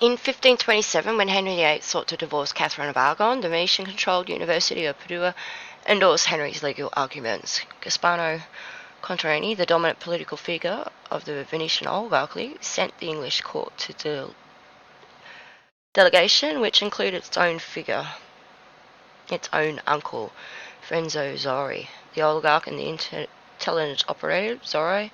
In 1527, when Henry VIII sought to divorce Catherine of Aragon, the Venetian-controlled University of Padua endorsed Henry's legal arguments. Gaspano Contarini, the dominant political figure of the Venetian oligarchy, sent the English court to the delegation, which included its own uncle, Frenzo Zori. The oligarch and the intelligence operative, Zori,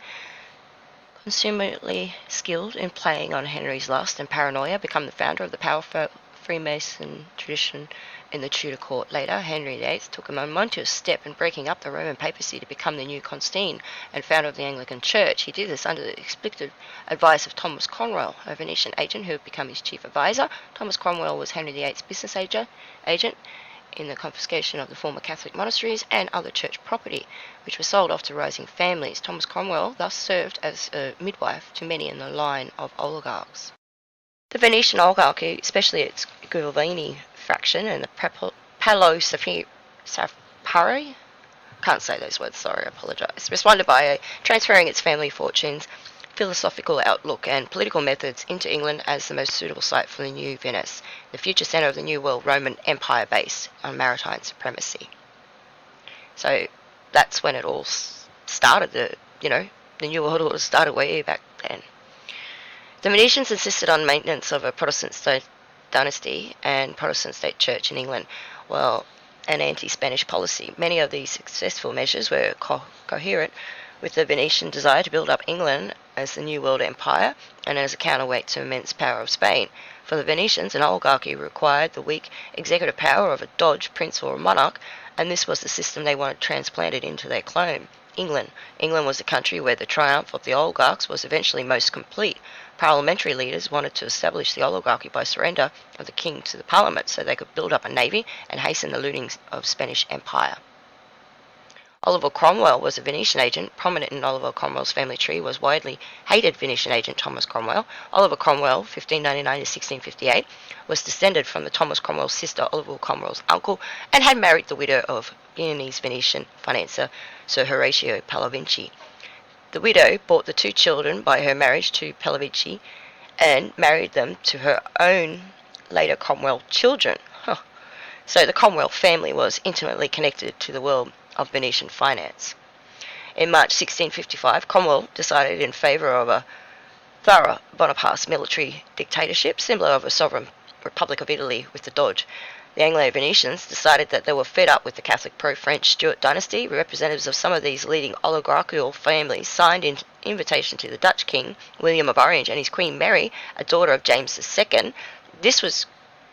consummately skilled in playing on Henry's lust and paranoia, become the founder of the powerful Freemason tradition in the Tudor court. Later, Henry VIII took a momentous step in breaking up the Roman papacy to become the new Constantine and founder of the Anglican Church. He did this under the explicit advice of Thomas Cromwell, a Venetian agent who had become his chief advisor. Thomas Cromwell was Henry VIII's business agent in the confiscation of the former Catholic monasteries and other church property, which was sold off to rising families. Thomas Cromwell thus served as a midwife to many in the line of oligarchs. The Venetian oligarchy, especially its Giovanni faction and the Palo Sapari, can't say those words, sorry, I apologise, responded by transferring its family fortunes, philosophical outlook and political methods into England as the most suitable site for the new Venice, the future centre of the New World Roman Empire based on maritime supremacy. So that's when it all started, the New World Order started way back then. The Venetians insisted on maintenance of a Protestant state dynasty and Protestant state church in England, while an anti-Spanish policy. Many of these successful measures were coherent with the Venetian desire to build up England as the New World Empire and as a counterweight to immense power of Spain. For the Venetians, an oligarchy required the weak executive power of a doge, prince, or a monarch, and this was the system they wanted transplanted into their clone. England. England was the country where the triumph of the oligarchs was eventually most complete. Parliamentary leaders wanted to establish the oligarchy by surrender of the king to the parliament so they could build up a navy and hasten the looting of Spanish Empire. Oliver Cromwell was a Venetian agent. Prominent in Oliver Cromwell's family tree was widely hated Venetian agent Thomas Cromwell. Oliver Cromwell, 1599 to 1658, was descended from the Thomas Cromwell's sister, Oliver Cromwell's uncle, and had married the widow of Viennese Venetian financier Sir Horatio Pallavicini. The widow bought the two children by her marriage to Pallavicini and married them to her own later Cromwell children. So the Cromwell family was intimately connected to the world of Venetian finance. In March 1655, Cromwell decided in favour of a thorough Bonapartist military dictatorship, similar of a sovereign Republic of Italy with the Doge. The Anglo-Venetians decided that they were fed up with the Catholic pro-French Stuart dynasty. Representatives of some of these leading oligarchical families signed an invitation to the Dutch king, William of Orange, and his Queen Mary, a daughter of James II. This was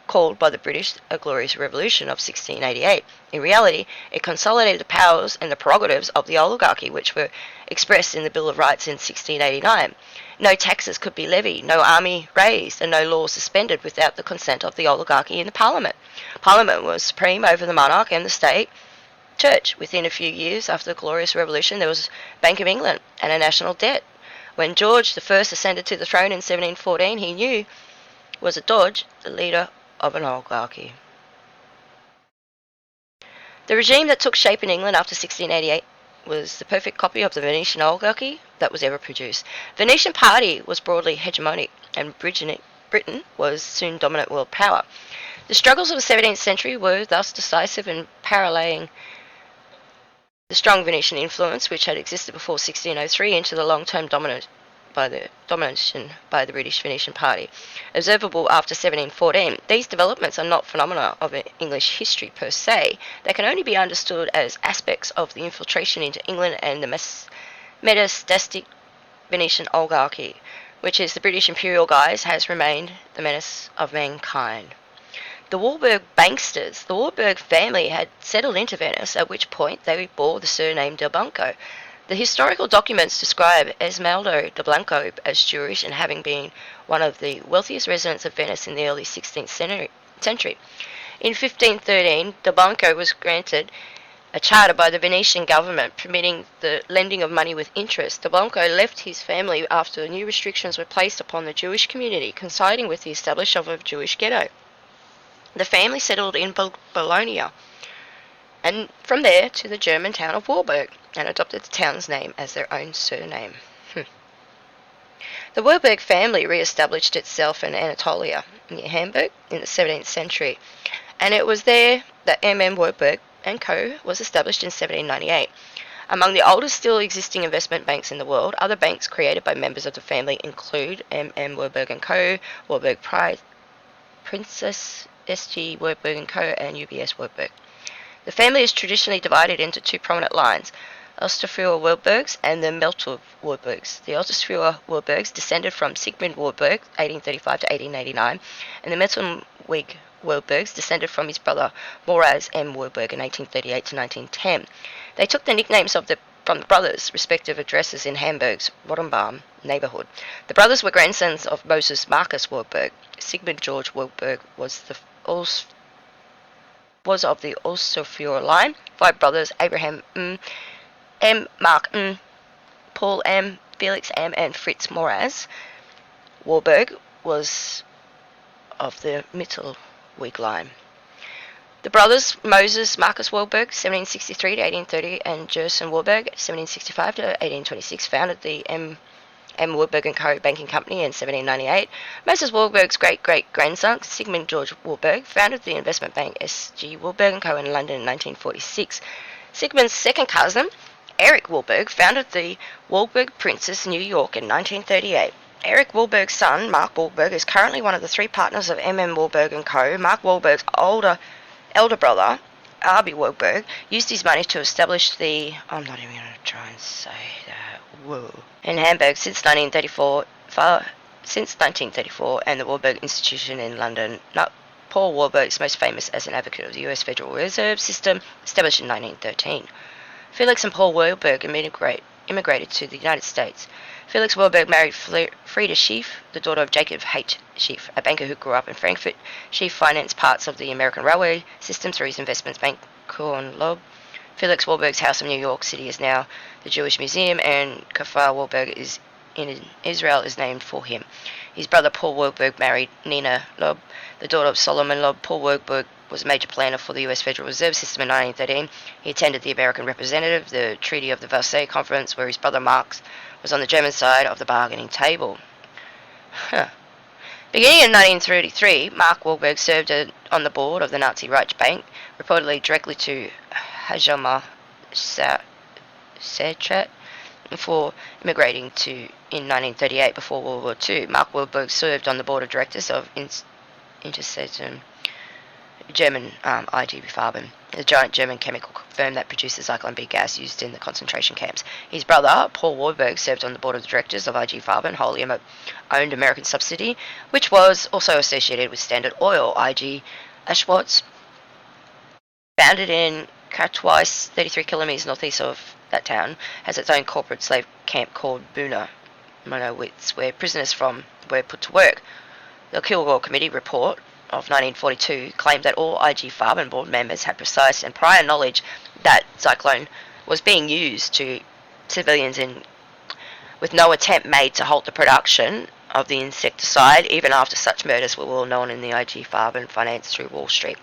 called by the British a glorious revolution of 1688. In reality, it consolidated the powers and the prerogatives of the oligarchy, which were expressed in the Bill of Rights in 1689. No taxes could be levied, no army raised, and no laws suspended without the consent of the oligarchy in the Parliament. Parliament was supreme over the monarch and the state church. Within a few years after the Glorious Revolution, there was Bank of England and a national debt. When George I ascended to the throne in 1714, he knew was a Doge, the leader of an oligarchy. The regime that took shape in England after 1688 was the perfect copy of the Venetian oligarchy that was ever produced. The Venetian party was broadly hegemonic, and Britain was soon dominant world power. The struggles of the 17th century were thus decisive in paralleling the strong Venetian influence which had existed before 1603 into the long-term domination by the British Venetian party, observable after 1714. These developments are not phenomena of English history per se. They can only be understood as aspects of the infiltration into England and the metastatic Venetian oligarchy, which is the British imperial guise, has remained the menace of mankind. The Warburg banksters, the Warburg family had settled into Venice, at which point they bore the surname Del Blanco. The historical documents describe Esmeralda de Blanco as Jewish and having been one of the wealthiest residents of Venice in the early 16th century. In 1513, de Blanco was granted a charter by the Venetian government permitting the lending of money with interest. De Blanco left his family after new restrictions were placed upon the Jewish community, coinciding with the establishment of a Jewish ghetto. The family settled in Bologna, and from there to the German town of Warburg, and adopted the town's name as their own surname. The Warburg family re-established itself in Anatolia, near Hamburg, in the 17th century, and it was there that M.M. Warburg and Co. was established in 1798. Among the oldest still existing investment banks in the world, other banks created by members of the family include M.M. Warburg and Co., Warburg Princess, S.G. Warburg and Co., and UBS Warburg. The family is traditionally divided into two prominent lines, Osterfuhr Warburgs and the Meltorf Warburgs. The Osterfuhr Warburgs descended from Sigmund Warburg, 1835 to 1889, and the Meltorwig Warburgs descended from his brother Moraz M. Warburg in 1838 to 1910. They took the nicknames from the brothers' respective addresses in Hamburg's Rodenbaum neighborhood. The brothers were grandsons of Moses Marcus Warburg. Sigmund George Warburg was of the Osterfuhr line. Five brothers, Abraham M., Mark M., Paul M., Felix M., and Fritz Moraz Warburg was of the Mittelweg line. The brothers Moses Marcus Warburg, 1763 to 1830, and Gerson Warburg, 1765 to 1826, founded the M. Warburg and Co. Banking Company in 1798. Moses Warburg's great-great-grandson, Sigmund George Warburg, founded the investment bank S.G. Warburg and Co. in London in 1946. Sigmund's second cousin, Eric Warburg, founded the Warburg Princess, New York in 1938. Eric Warburg's son, Mark Warburg, is currently one of the three partners of M.M. Warburg and Co. Mark Warburg's elder brother, Arby Warburg, used his money to establish the... I'm not even going to try and say that. Whoa. In Hamburg since 1934, and the Warburg Institution in London. Paul Warburg is most famous as an advocate of the U.S. Federal Reserve System, established in 1913. Felix and Paul Warburg immigrated to the United States. Felix Warburg married Frieda Schief, the daughter of Jacob H. Schief, a banker who grew up in Frankfurt. Schief financed parts of the American railway system through his investments bank, Kuhn Loeb. Felix Warburg's house in New York City is now the Jewish Museum, and Kfar Warburg in Israel is named for him. His brother Paul Warburg married Nina Loeb, the daughter of Solomon Loeb. Paul Warburg was a major planner for the U.S. Federal Reserve System in 1913. He attended the American representative, the Treaty of the Versailles Conference, where his brother Marx was on the German side of the bargaining table. Beginning in 1933, Mark Warburg served on the board of the Nazi Reichsbank, reportedly directly to Hjalmar Sartre, before immigrating in 1938 before World War II. Mark Warburg served on the board of directors of Intersetum, German IG Farben, the giant German chemical firm that produced the Zyklon B gas used in the concentration camps. His brother, Paul Warburg, served on the board of directors of IG Farben, wholly owned American subsidiary, which was also associated with Standard Oil. IG Ashwartz, founded in Katowice, 33 kilometers northeast of that town, has its own corporate slave camp called Buna Monowitz, where prisoners were put to work. The Kilgore Committee report of 1942 claimed that all IG Farben board members had precise and prior knowledge that Zyklon was being used to civilians with no attempt made to halt the production of the insecticide, even after such murders were well known in the IG Farben finance through Wall Street.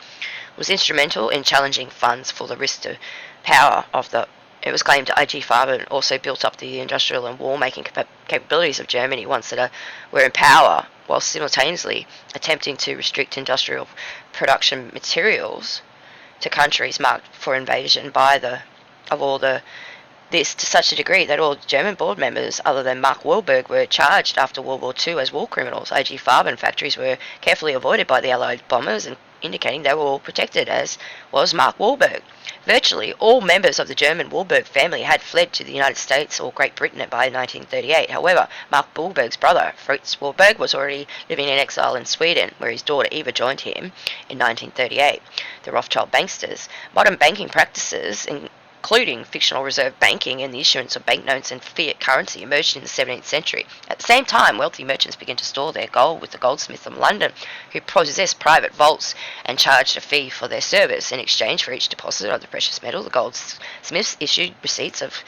It was instrumental in challenging funds for the risk to power of the... It was claimed IG Farben also built up the industrial and war-making capabilities of Germany once that were in power, while simultaneously attempting to restrict industrial production materials to countries marked for invasion this to such a degree that all German board members other than Mark Warburg were charged after World War II as war criminals. IG Farben factories were carefully avoided by the Allied bombers, and indicating they were all protected, as was Mark Warburg. Virtually all members of the German Warburg family had fled to the United States or Great Britain by 1938. However, Mark Warburg's brother, Fritz Warburg, was already living in exile in Sweden, where his daughter Eva joined him in 1938. The Rothschild banksters. Modern banking practices, including fictional reserve banking and the issuance of banknotes and fiat currency, emerged in the 17th century. At the same time, wealthy merchants began to store their gold with the goldsmiths of London, who possessed private vaults and charged a fee for their service. In exchange for each deposit of the precious metal, the goldsmiths issued receipts of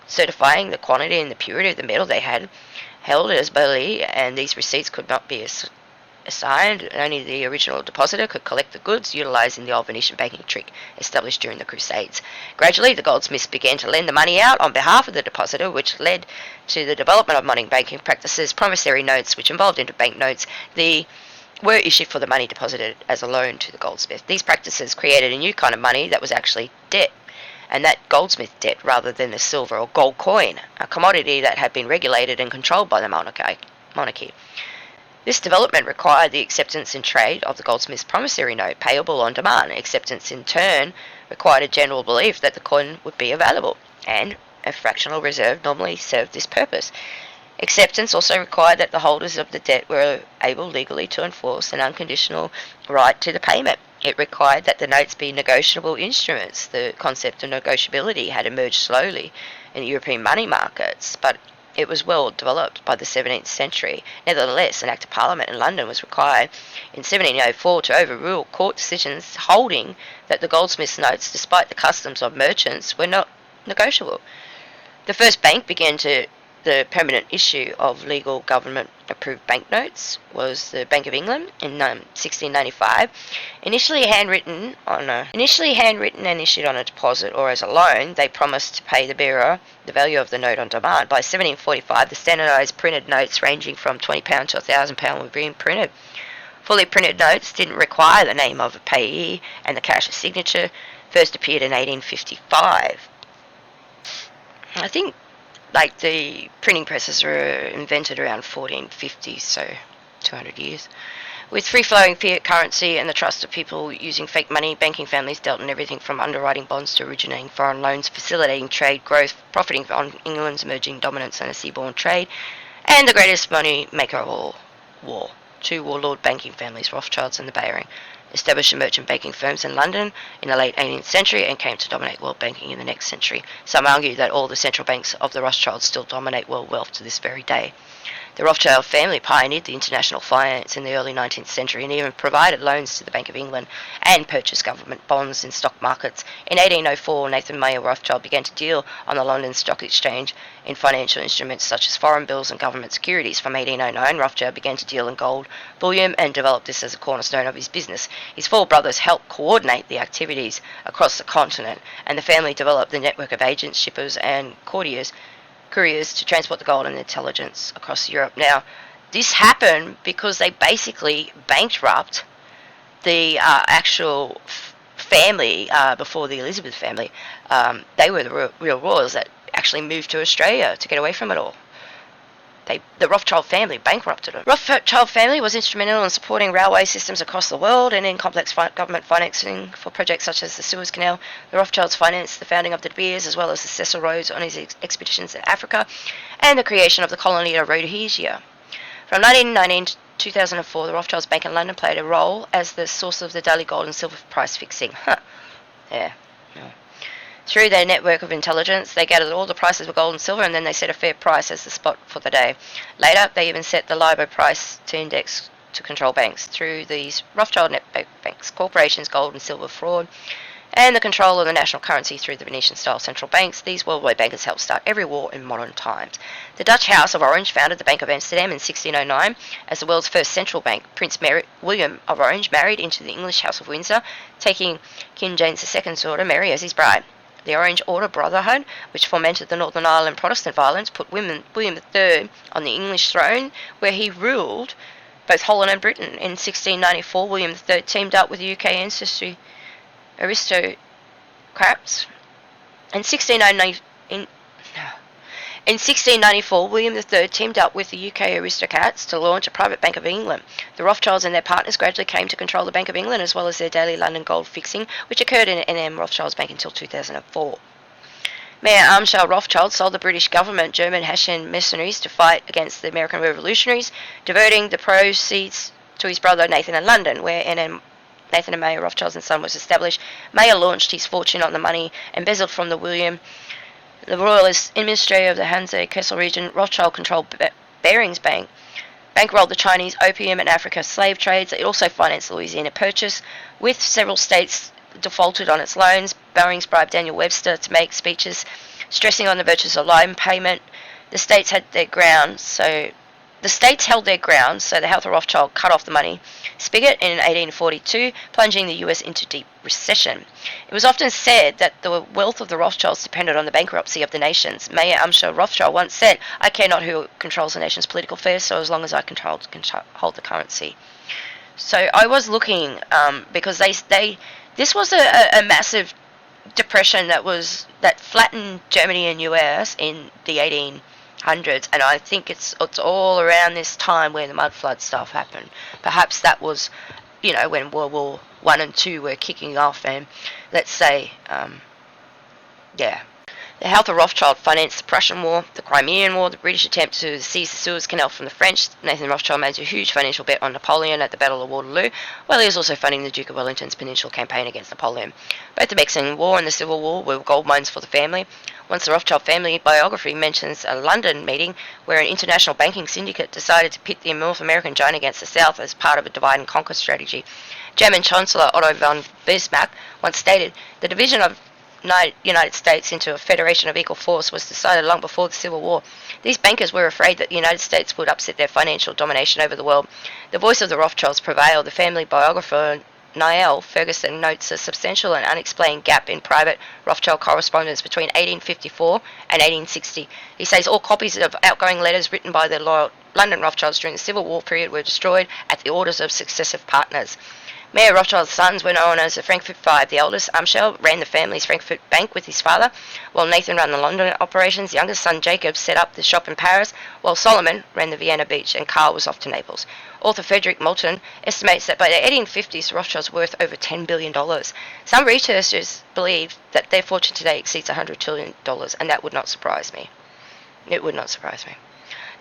certifying the quantity and the purity of the metal they had held as bullion, and these receipts could not be assigned, only the original depositor could collect the goods, utilising the old Venetian banking trick established during the Crusades. Gradually, the goldsmiths began to lend the money out on behalf of the depositor, which led to the development of modern banking practices. Promissory notes, which evolved into banknotes, were issued for the money deposited as a loan to the goldsmith. These practices created a new kind of money that was actually debt, and that goldsmith debt rather than the silver or gold coin, a commodity that had been regulated and controlled by the monarchy. This development required the acceptance in trade of the goldsmith's promissory note, payable on demand. Acceptance, in turn, required a general belief that the coin would be available, and a fractional reserve normally served this purpose. Acceptance also required that the holders of the debt were able legally to enforce an unconditional right to the payment. It required that the notes be negotiable instruments. The concept of negotiability had emerged slowly in the European money markets, but it was well developed by the 17th century. Nevertheless, an Act of Parliament in London was required in 1704 to overrule court decisions holding that the goldsmiths' notes, despite the customs of merchants, were not negotiable. The first bank began the permanent issue of legal government-approved banknotes was the Bank of England in 1695. Initially handwritten and issued on a deposit or as a loan, they promised to pay the bearer the value of the note on demand. By 1745, the standardised printed notes ranging from £20 to £1,000 were being printed. Fully printed notes didn't require the name of a payee, and the cashier's signature first appeared in 1855. I think the printing presses were invented around 1450, so 200 years. With free-flowing fiat currency and the trust of people using fake money, banking families dealt in everything from underwriting bonds to originating foreign loans, facilitating trade growth, profiting on England's emerging dominance in a seaborne trade, and the greatest money maker of all, war. Two warlord banking families, Rothschilds and the Baring, established merchant banking firms in London in the late 18th century and came to dominate world banking in the next century. Some argue that all the central banks of the Rothschilds still dominate world wealth to this very day. The Rothschild family pioneered the international finance in the early 19th century and even provided loans to the Bank of England and purchased government bonds in stock markets. In 1804, Nathan Mayer Rothschild began to deal on the London Stock Exchange in financial instruments such as foreign bills and government securities. From 1809, Rothschild began to deal in gold bullion and developed this as a cornerstone of his business. His four brothers helped coordinate the activities across the continent, and the family developed the network of agents, shippers, and couriers to transport the gold and intelligence across Europe. Now, this happened because they basically bankrupt the actual family before the Elizabeth family. They were the real royals that actually moved to Australia to get away from it all. The Rothschild family bankrupted them. Rothschild family was instrumental in supporting railway systems across the world and in complex government financing for projects such as the Suez Canal. The Rothschilds financed the founding of the De Beers as well as the Cecil Rhodes on his expeditions in Africa and the creation of the colony of Rhodesia. From 1919 to 2004, the Rothschilds Bank in London played a role as the source of the daily gold and silver price fixing. Yeah. Through their network of intelligence, they gathered all the prices of gold and silver, and then they set a fair price as the spot for the day. Later, they even set the LIBOR price to index to control banks. Through these Rothschild network banks, corporations, gold and silver fraud, and the control of the national currency through the Venetian-style central banks, these worldwide bankers helped start every war in modern times. The Dutch House of Orange founded the Bank of Amsterdam in 1609 as the world's first central bank. Prince William of Orange married into the English House of Windsor, taking King James II's daughter Mary as his bride. The Orange Order Brotherhood, which fomented the Northern Ireland Protestant violence, put William III on the English throne, where he ruled both Holland and Britain. In 1694, William III teamed up with UK ancestry aristocrats. In 1694, William III teamed up with the UK aristocrats to launch a private Bank of England. The Rothschilds and their partners gradually came to control the Bank of England as well as their daily London gold fixing, which occurred in NM Rothschild's Bank until 2004. Mayor Amschel Rothschild sold the British government German Hessian mercenaries to fight against the American revolutionaries, diverting the proceeds to his brother Nathan in London, where NM Nathan and Mayer Rothschild and Son was established. Mayer launched his fortune on the money embezzled from the royalist administrator of the Hanse-Kassel region. Rothschild controlled Barings Bank, bankrolled the Chinese opium and Africa slave trades. It also financed the Louisiana Purchase, with several states defaulted on its loans. Barings bribed Daniel Webster to make speeches stressing on the virtues of loan payment. The states had their grounds, so The states held their ground, so the House of Rothschild cut off the money spigot in 1842, plunging the US into deep recession. It was often said that the wealth of the Rothschilds depended on the bankruptcy of the nations. Mayer Amschel Rothschild once said, "I care not who controls the nation's political affairs, so as long as I hold the currency." So I was looking because this was a massive depression that flattened Germany and US in the 1800s, and I think it's all around this time where the mud flood stuff happened. Perhaps that was, when World War One and Two were kicking off, and let's say, yeah. The House of Rothschild financed the Prussian War, the Crimean War, the British attempt to seize the Suez Canal from the French. Nathan Rothschild made a huge financial bet on Napoleon at the Battle of Waterloo, while he was also funding the Duke of Wellington's Peninsula campaign against Napoleon. Both the Mexican War and the Civil War were gold mines for the family. Once the Rothschild family biography mentions a London meeting where an international banking syndicate decided to pit the North American giant against the South as part of a divide and conquer strategy. German Chancellor Otto von Bismarck once stated, "The division of United States into a federation of equal force was decided long before the Civil War. These bankers were afraid that the United States would upset their financial domination over the world." The voice of the Rothschilds prevailed. The family biographer Niall Ferguson notes a substantial and unexplained gap in private Rothschild correspondence between 1854 and 1860. He says all copies of outgoing letters written by the London Rothschilds during the Civil War period were destroyed at the orders of successive partners. Mayer Rothschild's sons were known as the Frankfurt Five. The eldest, Amschel, ran the family's Frankfurt Bank with his father, while Nathan ran the London operations. Youngest son, Jacob, set up the shop in Paris, while Solomon ran the Vienna beach and Karl was off to Naples. Author Frederick Moulton estimates that by the 1850s, Rothschilds were worth over $10 billion. Some researchers believe that their fortune today exceeds $100 trillion, and that would not surprise me. It would not surprise me.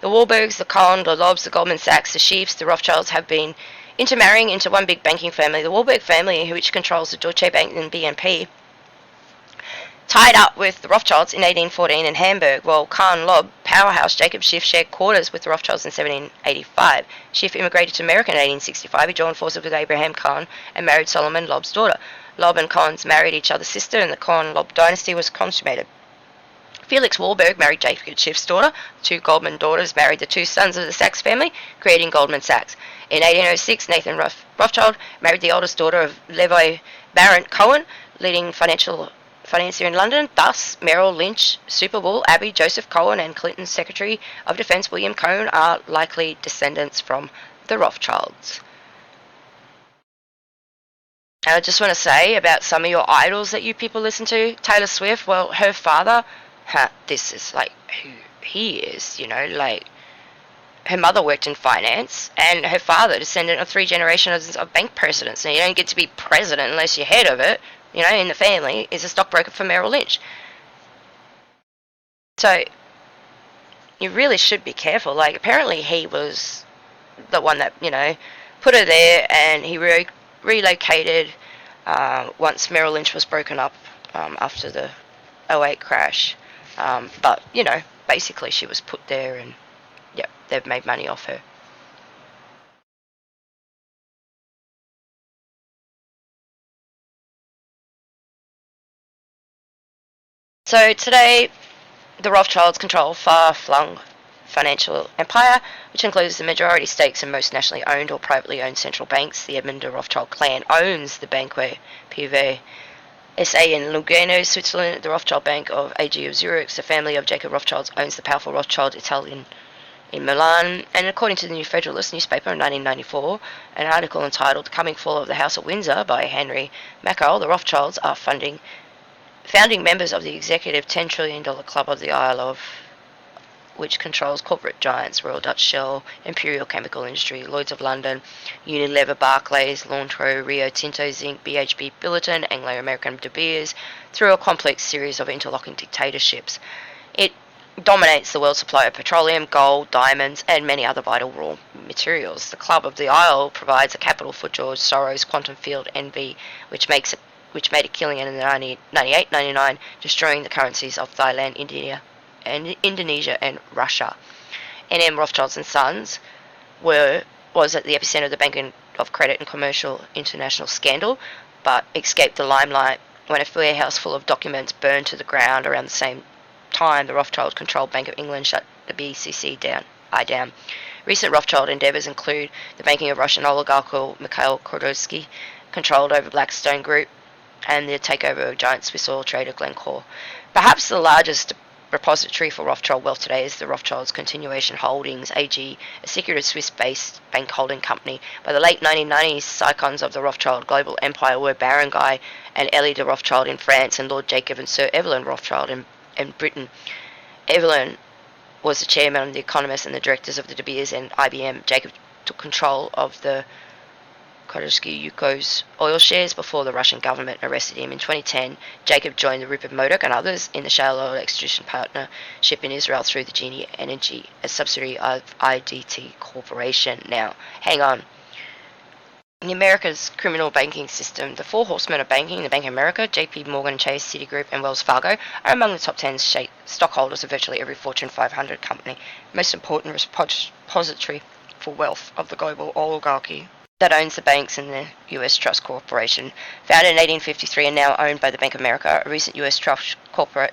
The Warburgs, the Kohn, the Lobbs, the Goldman Sachs, the Schieffs, the Rothschilds have been intermarrying into one big banking family. The Warburg family, which controls the Deutsche Bank and BNP, tied up with the Rothschilds in 1814 in Hamburg, while Kahn Lobb powerhouse Jacob Schiff shared quarters with the Rothschilds in 1785. Schiff immigrated to America in 1865. He joined forces with Abraham Kahn and married Solomon Lobb's daughter. Lobb and Kahns married each other's sister, and the Kahn-Lobb dynasty was consummated. Felix Warburg married Jacob Schiff's daughter. The two Goldman daughters married the two sons of the Sachs family, creating Goldman Sachs. In 1806, Nathan Rothschild married the oldest daughter of Levi Baron Cohen, leading financier in London. Thus, Merrill Lynch, Super Bowl, Abbey, Joseph Cohen, and Clinton's Secretary of Defense William Cohen are likely descendants from the Rothschilds. And I just want to say about some of your idols that you people listen to. Taylor Swift, well, her father, this is like who he is, her mother worked in finance, and her father, descendant of 3 generations of bank presidents. And you don't get to be president unless you're head of it, in the family, is a stockbroker for Merrill Lynch. So, you really should be careful. Like, apparently he was the one that, put her there, and he relocated once Merrill Lynch was broken up after the 2008 crash. But, basically she was put there, and they've made money off her. So today, the Rothschilds control a far-flung financial empire, which includes the majority stakes in most nationally owned or privately owned central banks. The Edmund de Rothschild clan owns the Banque Privée SA in Lugano, Switzerland. The Rothschild Bank of AG of Zurich. The family of Jacob Rothschild owns the powerful Rothschild Italian in Milan. And according to the New Federalist newspaper in 1994, an article entitled "The Coming Fall of the House of Windsor" by Henry Mackall, the Rothschilds are founding members of the executive $10 trillion Club of the Isle of, which controls corporate giants Royal Dutch Shell, Imperial Chemical Industry, Lloyds of London, Unilever, Barclays, Laundro, Rio Tinto, Zinc, BHP Billiton, Anglo-American De Beers, through a complex series of interlocking dictatorships. It dominates the world supply of petroleum, gold, diamonds, and many other vital raw materials. The Club of the Isle provides a capital for George Soros' quantum field envy, which made a killing in the 1998-99, destroying the currencies of Thailand, Indonesia, and Russia. N.M. Rothschilds and Sons was at the epicenter of the banking of credit and commercial international scandal, but escaped the limelight when a warehouse full of documents burned to the ground around the same time the Rothschild-controlled Bank of England shut the BCC down. Recent Rothschild endeavours include the banking of Russian oligarch Mikhail Khodorkovsky, controlled over Blackstone Group, and the takeover of giant Swiss oil trader Glencore. Perhaps the largest repository for Rothschild wealth today is the Rothschild's Continuation Holdings AG, a secretive Swiss-based bank holding company. By the late 1990s, icons of the Rothschild global empire were Baron Guy and Elie de Rothschild in France, and Lord Jacob and Sir Evelyn Rothschild in Britain. Evelyn was the chairman, the economist, and the directors of the De Beers and IBM. Jacob took control of the Khodorkovsky oil shares before the Russian government arrested him. In 2010, Jacob joined the Rupert Murdoch and others in the shale oil extradition partnership in Israel through the Genie Energy, a subsidiary of IDT Corporation. Now, hang on. In America's criminal banking system, the four horsemen of banking, the Bank of America, JP Morgan Chase, Citigroup, and Wells Fargo, are among the top 10 stockholders of virtually every Fortune 500 company, most important repository for wealth of the global oligarchy that owns the banks and the U.S. Trust Corporation. Founded in 1853 and now owned by the Bank of America, a recent U.S. Trust corporate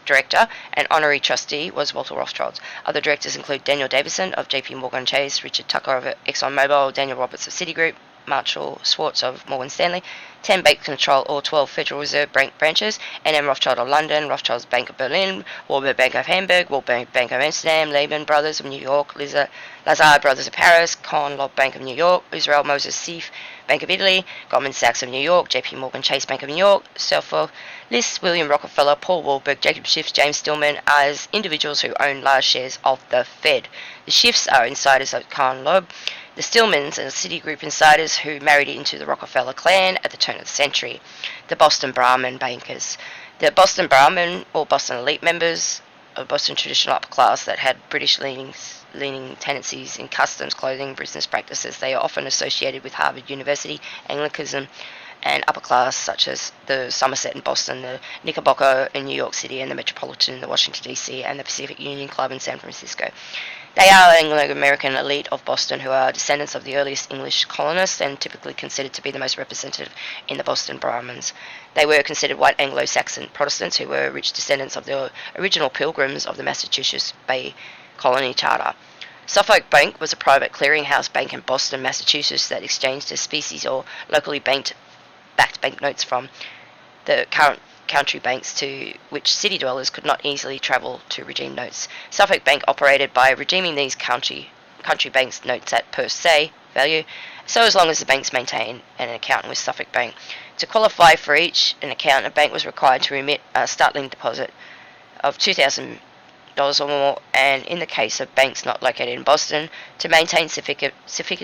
director and honorary trustee was Walter Rothschild. Other directors include Daniel Davison of JP Morgan Chase, Richard Tucker of ExxonMobil, Daniel Roberts of Citigroup, Marshall Schwartz of Morgan Stanley, 10 banks control all 12 Federal Reserve bank branches, N.M. Rothschild of London, Rothschild's Bank of Berlin, Warburg Bank of Hamburg, Warburg Bank of Amsterdam, Lehman Brothers of New York, Lazard Brothers of Paris, Cohn Loeb Bank of New York, Israel Moses Seif Bank of Italy, Goldman Sachs of New York, JP Morgan Chase Bank of New York, Selfer, List, William Rockefeller, Paul Warburg, Jacob Schiff, James Stillman as individuals who own large shares of the Fed. The Schiffs are insiders of Cohn Loeb. The Stillmans are Citigroup insiders who married into the Rockefeller clan at the turn of the century. The Boston Brahmin bankers. The Boston Brahmin, or Boston elite members of Boston traditional upper class that had British leaning tendencies in customs, clothing, business practices. They are often associated with Harvard University, Anglicanism, and upper class such as the Somerset in Boston, the Knickerbocker in New York City, and the Metropolitan in Washington, D.C., and the Pacific Union Club in San Francisco. They are Anglo-American elite of Boston who are descendants of the earliest English colonists and typically considered to be the most representative in the Boston Brahmins. They were considered white Anglo-Saxon Protestants who were rich descendants of the original pilgrims of the Massachusetts Bay Colony Charter. Suffolk Bank was a private clearinghouse bank in Boston, Massachusetts that exchanged a species or locally backed banknotes from the current country banks to which city dwellers could not easily travel to redeem notes. Suffolk Bank operated by redeeming these country banks' notes at per se value, so as long as the banks maintained an account with Suffolk Bank. To qualify for an account, a bank was required to remit a startling deposit of $2,000 or more, and in the case of banks not located in Boston, to maintain sufficient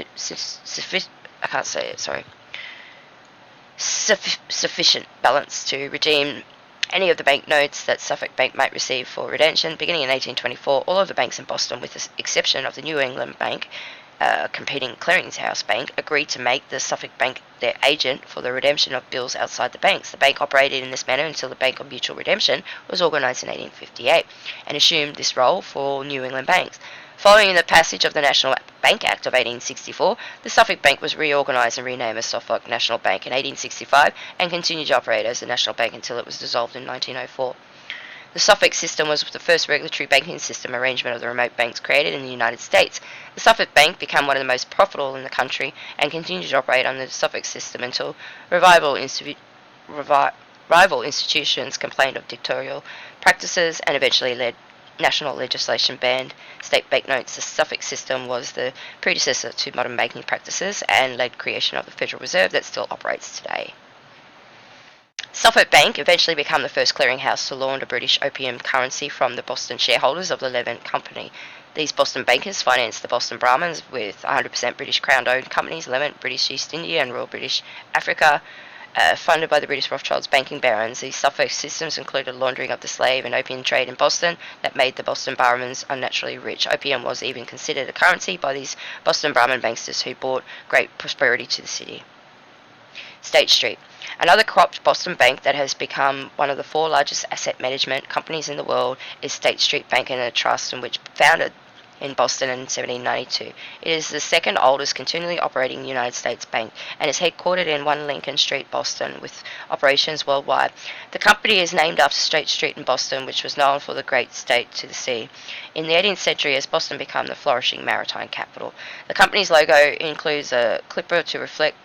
balance to redeem any of the banknotes that Suffolk Bank might receive for redemption. Beginning in 1824, all of the banks in Boston, with the exception of the New England Bank, competing clearinghouse bank, agreed to make the Suffolk Bank their agent for the redemption of bills outside the banks. The bank operated in this manner until the Bank of Mutual Redemption was organized in 1858 and assumed this role for New England banks. Following the passage of the National Bank Act of 1864, the Suffolk Bank was reorganized and renamed as Suffolk National Bank in 1865 and continued to operate as the National Bank until it was dissolved in 1904. The Suffolk system was the first regulatory banking system arrangement of the remote banks created in the United States. The Suffolk Bank became one of the most profitable in the country and continued to operate under the Suffolk system until rival institutions complained of dictatorial practices and eventually led national legislation banned state banknotes. The Suffolk system was the predecessor to modern banking practices and led creation of the Federal Reserve that still operates today. Suffolk Bank eventually became the first clearinghouse to launder British opium currency from the Boston shareholders of the Levant Company. These Boston bankers financed the Boston Brahmins with 100% British Crown-owned companies, Levant, British East India, and Royal British Africa, funded by the British Rothschilds banking barons. These Suffolk systems included laundering of the slave and opium trade in Boston that made the Boston Brahmins unnaturally rich. Opium was even considered a currency by these Boston Brahmin banksters who brought great prosperity to the city. State Street. Another corrupt Boston bank that has become one of the four largest asset management companies in the world is State Street Bank and Trust, in which founded in Boston in 1792. It is the second oldest continually operating United States bank and is headquartered in 1 Lincoln Street, Boston, with operations worldwide. The company is named after State Street in Boston, which was known for the great state to the sea. In the 18th century, as Boston became the flourishing maritime capital, the company's logo includes a clipper to reflect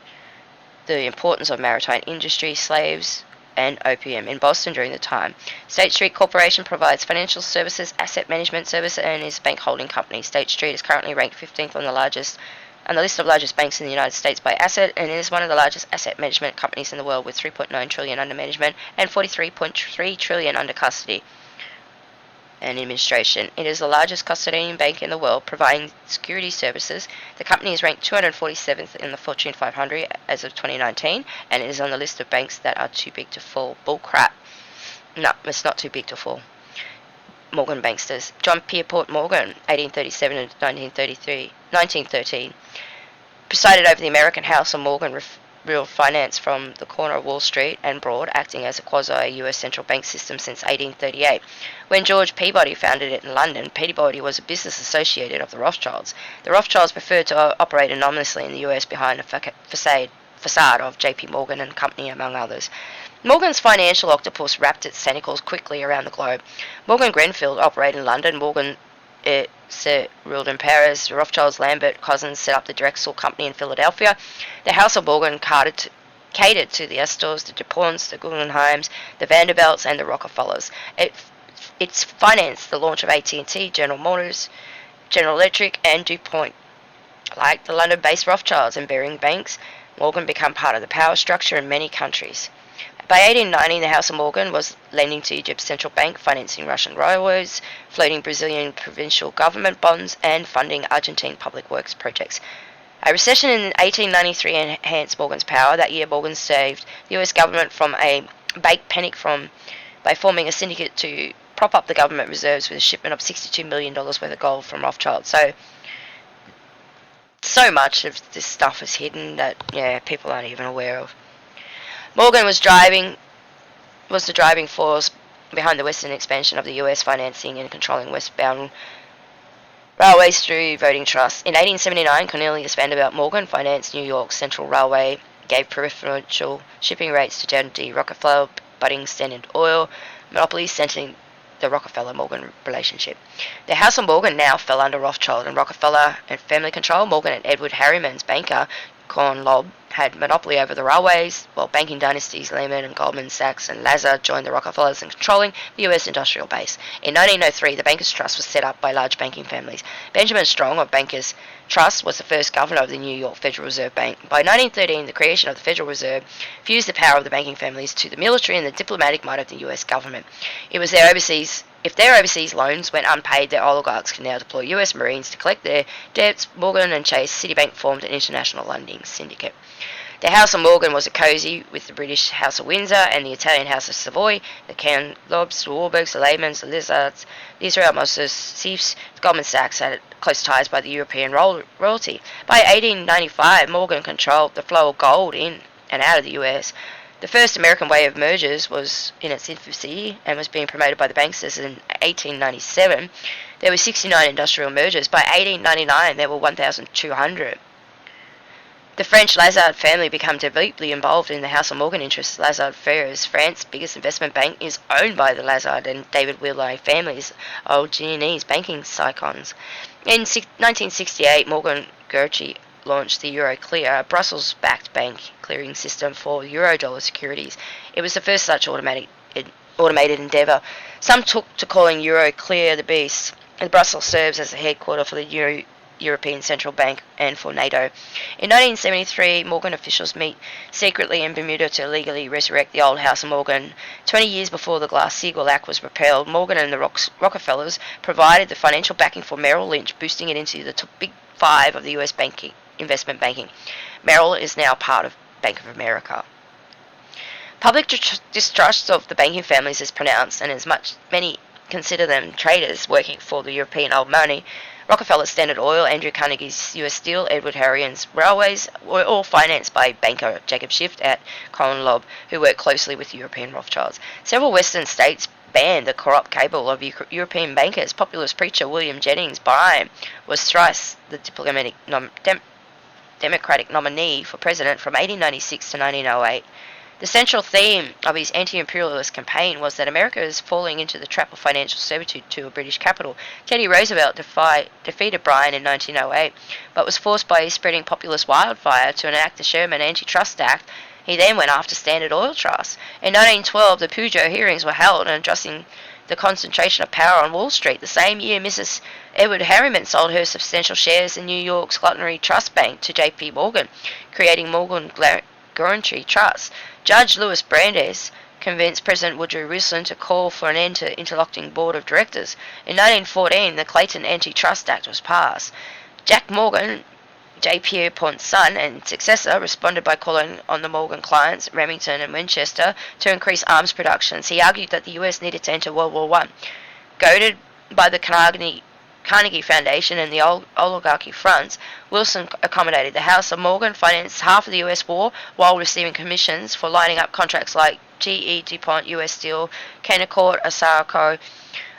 the importance of maritime industry, slaves, and opium in Boston during the time. State Street Corporation provides financial services, asset management services, and is a bank holding company. State Street is currently ranked 15th on the list of largest banks in the United States by asset, and is one of the largest asset management companies in the world with 3.9 trillion under management and 43.3 trillion under custody and administration. It is the largest custodian bank in the world, providing security services. The company is ranked 247th in the Fortune 500 as of 2019, and it is on the list of banks that are too big to fall. Bull crap. No, it's not too big to fall. Morgan banksters. John Pierpont Morgan, 1837 to 1913, presided over the American House of Morgan real finance from the corner of Wall Street and Broad, acting as a quasi-US central bank system since 1838. When George Peabody founded it in London, Peabody was a business associate of the Rothschilds. The Rothschilds preferred to operate anonymously in the US behind a facade of J.P. Morgan and Company, among others. Morgan's financial octopus wrapped its tentacles quickly around the globe. Morgan Grenfell operated in London. Morgan ruled in Paris. The Rothschilds, Lambert cousins, set up the Drexel Company in Philadelphia. The House of Morgan catered to the Astors, the DuPonts, the Guggenheims, the Vanderbilts, and the Rockefellers. It's financed the launch of AT&T, General Motors, General Electric, and DuPont. Like the London-based Rothschilds and Baring banks, Morgan became part of the power structure in many countries. By 1890, the House of Morgan was lending to Egypt's central bank, financing Russian railroads, floating Brazilian provincial government bonds, and funding Argentine public works projects. A recession in 1893 enhanced Morgan's power. That year, Morgan saved the US government from a bank panic by forming a syndicate to prop up the government reserves with a shipment of $62 million worth of gold from Rothschild. So much of this stuff is hidden that people aren't even aware of. Morgan was the driving force behind the western expansion of the US, financing and controlling westbound railways through voting trusts. In 1879, Cornelius Vanderbilt Morgan financed New York Central Railway, gave preferential shipping rates to John D. Rockefeller, budding Standard Oil monopolies, centering the Rockefeller-Morgan relationship. The House of Morgan now fell under Rothschild and Rockefeller and family control. Morgan and Edward Harriman's banker, Corn Lobb, had monopoly over the railways, while banking dynasties Lehman and Goldman Sachs and Lazard joined the Rockefellers in controlling the U.S. industrial base. In 1903, the Bankers Trust was set up by large banking families. Benjamin Strong of Bankers Trust was the first governor of the New York Federal Reserve Bank. By 1913, the creation of the Federal Reserve fused the power of the banking families to the military and the diplomatic might of the U.S. government. If their overseas loans went unpaid, their oligarchs can now deploy U.S. Marines to collect their debts. Morgan and Chase Citibank formed an international lending syndicate. The House of Morgan was a cozy with the British House of Windsor and the Italian House of Savoy, the Count Lobbs, the Warburgs, the Lehmans, the Lizards, the Israel Moses Seifs. The Goldman Sachs had close ties by the European royalty. By 1895, Morgan controlled the flow of gold in and out of the U.S. The first American way of mergers was in its infancy and was being promoted by the banksters in 1897. There were 69 industrial mergers. By 1899, there were 1,200. The French Lazard family became deeply involved in the House of Morgan interests. Lazard Frères, France's biggest investment bank, is owned by the Lazard and David Wheeler families, old Genoese banking icons. In 1968, Morgan Gertie launched the Euroclear, a Brussels-backed bank clearing system for Eurodollar securities. It was the first such automated endeavour. Some took to calling Euroclear the beast. And Brussels serves as the headquarter for the European Central Bank and for NATO. In 1973, Morgan officials meet secretly in Bermuda to legally resurrect the old House of Morgan. 20 years before the Glass-Steagall Act was repealed, Morgan and the Rockefellers provided the financial backing for Merrill Lynch, boosting it into the big five of the U.S. investment banking. Merrill is now part of Bank of America. Public distrust of the banking families is pronounced, and as many consider them traitors working for the European old money. Rockefeller, Standard Oil, Andrew Carnegie's U.S. Steel, Edward Harriman's railways were all financed by banker Jacob Schiff at Cohen Lobb, who worked closely with European Rothschilds. Several Western states banned the corrupt cabal of European bankers. Populist preacher William Jennings Bryan was thrice the Democratic nominee for president from 1896 to 1908. The central theme of his anti-imperialist campaign was that America is falling into the trap of financial servitude to a British capital. Teddy Roosevelt defeated Bryan in 1908, but was forced by his spreading populist wildfire to enact the Sherman Antitrust Act. He then went after Standard Oil Trust. In 1912, the Peugeot hearings were held addressing the concentration of power on Wall Street. The same year, Mrs. Edward Harriman sold her substantial shares in New York's Glutonry Trust Bank to J.P. Morgan, creating Morgan Guaranty Trust. Judge Louis Brandeis convinced President Woodrow Wilson to call for an end to interlocking board of directors. In 1914, the Clayton Antitrust Act was passed. Jack Morgan, J. Pierpont's son and successor, responded by calling on the Morgan clients, Remington and Winchester, to increase arms productions. He argued that the U.S. needed to enter World War I. Goaded by the Carnegie Foundation and the oligarchy fronts, Wilson accommodated. The House of Morgan financed half of the U.S. war while receiving commissions for lining up contracts like GE, DuPont, U.S. Steel, Canaccord, Asaco,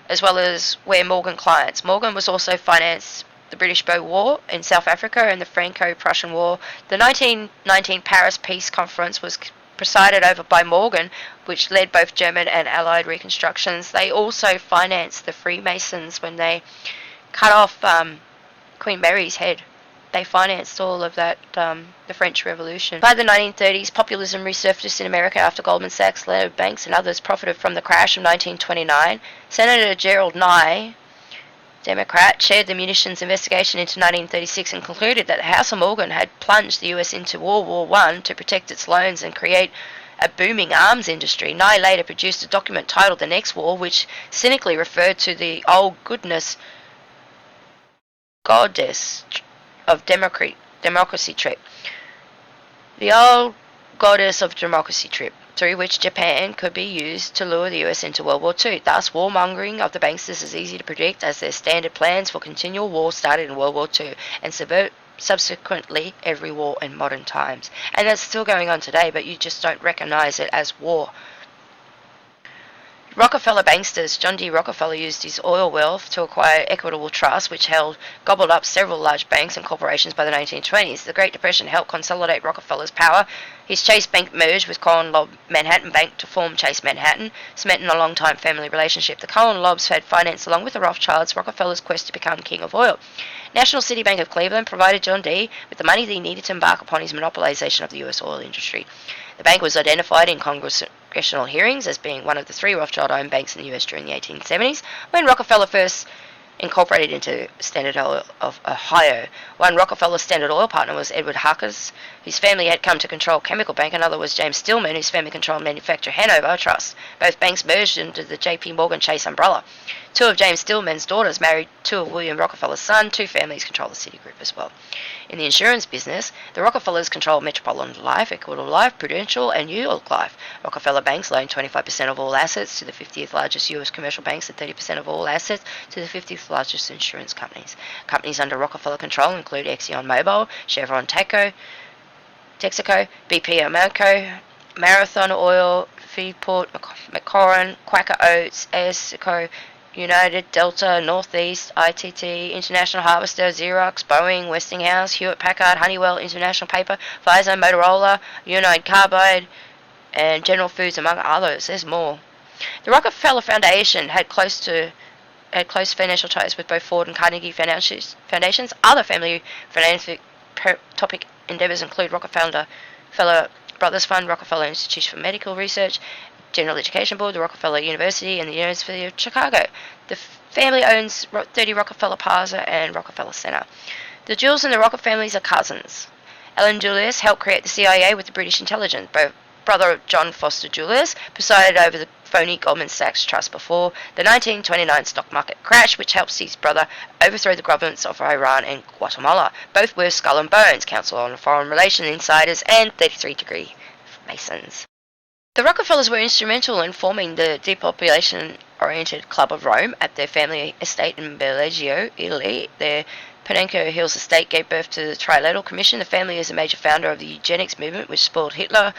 as well as where Morgan clients. Morgan was also financed the British Boer War in South Africa and the Franco-Prussian War. The 1919 Paris Peace Conference was presided over by Morgan, which led both German and Allied reconstructions. They also financed the Freemasons when they cut off Queen Mary's head. They financed all of that, the French Revolution. By the 1930s, populism resurfaced in America after Goldman Sachs, Leonard Banks, and others profited from the crash of 1929. Senator Gerald Nye, Democrat, chaired the munitions investigation into 1936 and concluded that the House of Morgan had plunged the U.S. into World War I to protect its loans and create a booming arms industry. Nye later produced a document titled The Next War, which cynically referred to the old goddess of democracy trip. The old goddess of democracy trip, through which Japan could be used to lure the U.S. into World War II. Thus, warmongering of the banksters is easy to predict, as their standard plans for continual war started in World War II and subsequently every war in modern times. And that's still going on today, but you just don't recognize it as war. Rockefeller banksters. John D. Rockefeller used his oil wealth to acquire Equitable Trust, which gobbled up several large banks and corporations by the 1920s. The Great Depression helped consolidate Rockefeller's power. His Chase Bank merged with Cohen-Loeb Manhattan Bank to form Chase Manhattan, cementing a long-time family relationship. The Cohen-Loebs had financed, along with the Rothschilds, Rockefeller's quest to become king of oil. National City Bank of Cleveland provided John D. with the money that he needed to embark upon his monopolization of the U.S. oil industry. The bank was identified in congressional hearings as being one of the three Rothschild-owned banks in the U.S. during the 1870s, when Rockefeller first incorporated into Standard Oil of Ohio. One Rockefeller Standard Oil partner was Edward Harkers, whose family had come to control Chemical Bank. Another was James Stillman, whose family controlled manufacturer Hanover Trust. Both banks merged into the J.P. Morgan Chase umbrella. Two of James Stillman's daughters married two of William Rockefeller's sons. Two families control the Citigroup as well. In the insurance business, the Rockefellers controlled Metropolitan Life, Equitable Life, Prudential, and New York Life. Rockefeller banks loaned 25% of all assets to the 50th largest U.S. commercial banks and 30% of all assets to the 50th largest insurance companies. Companies under Rockefeller control include ExxonMobil, Chevron, Texaco, BP Amoco, Marathon Oil, Freeport, McCoran, Quaker Oats, ASICO, United, Delta, Northeast, ITT, International Harvester, Xerox, Boeing, Westinghouse, Hewlett-Packard, Honeywell, International Paper, Pfizer, Motorola, United Carbide, and General Foods, among others. There's more. The Rockefeller Foundation had close financial ties with both Ford and Carnegie Foundations. Other family philanthropic endeavors include Rockefeller Brothers Fund, Rockefeller Institution for Medical Research, General Education Board, the Rockefeller University, and the University of Chicago. The family owns 30 Rockefeller Plaza and Rockefeller Center. The Jules and the Rockefeller families are cousins. Ellen Julius helped create the CIA with the British intelligence. Brother John Foster Julius presided over the phony Goldman Sachs Trust before the 1929 stock market crash, which helped his brother overthrow the governments of Iran and Guatemala. Both were Skull and Bones, Council on Foreign Relations insiders, and 33-degree Masons. The Rockefellers were instrumental in forming the depopulation-oriented Club of Rome at their family estate in Bellagio, Italy. Their Panenko Hills estate gave birth to the Trilateral Commission. The family is a major founder of the eugenics movement, which spoiled Hitler.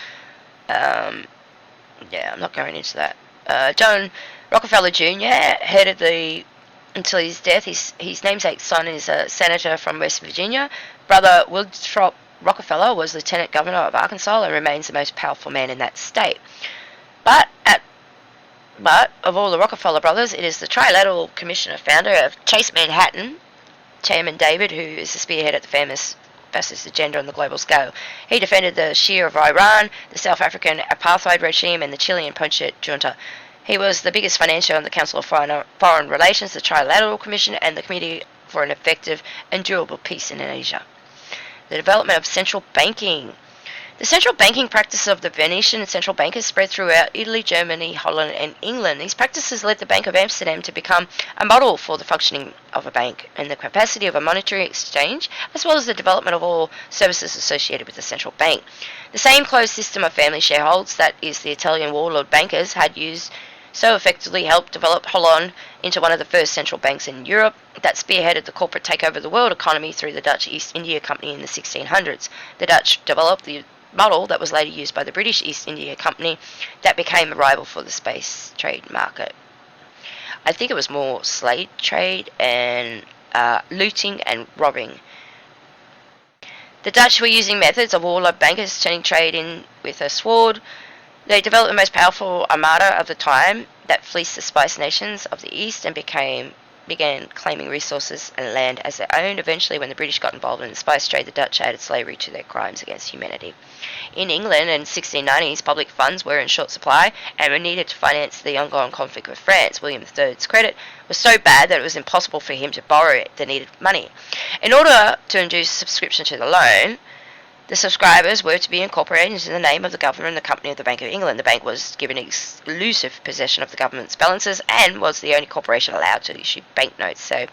I'm not going into that. John Rockefeller Jr. headed the until his death. His namesake son is a senator from West Virginia. Brother Winthrop Rockefeller was lieutenant governor of Arkansas and remains the most powerful man in that state. But of all the Rockefeller brothers, it is the Trilateral Commissioner, founder of Chase Manhattan, Chairman David, who is the spearhead at the famous fascist agenda on the global scale. He defended the Shia of Iran, the South African apartheid regime, and the Chilean Pinochet junta. He was the biggest financier on the Council of Foreign Relations, the Trilateral Commission, and the Committee for an Effective and Durable Peace in Asia. The development of central banking. The central banking practice of the Venetian central bankers spread throughout Italy, Germany, Holland, and England. These practices led the Bank of Amsterdam to become a model for the functioning of a bank and the capacity of a monetary exchange, as well as the development of all services associated with the central bank. The same closed system of family shareholds that is the Italian warlord bankers had used so effectively helped develop Holland into one of the first central banks in Europe that spearheaded the corporate takeover of the world economy through the Dutch East India Company in the 1600s. The Dutch developed the model that was later used by the British East India Company that became a rival for the space trade market. I think it was more slave trade and looting and robbing. The Dutch were using methods of warlord bankers turning trade in with a sword. They developed the most powerful armada of the time that fleeced the spice nations of the East and began claiming resources and land as their own. Eventually, when the British got involved in the spice trade, the Dutch added slavery to their crimes against humanity. In England in the 1690s, public funds were in short supply and were needed to finance the ongoing conflict with France. William III's credit was so bad that it was impossible for him to borrow the needed money. In order to induce subscription to the loan, the subscribers were to be incorporated into the name of the governor and the company of the Bank of England. The bank was given exclusive possession of the government's balances and was the only corporation allowed to issue banknotes. So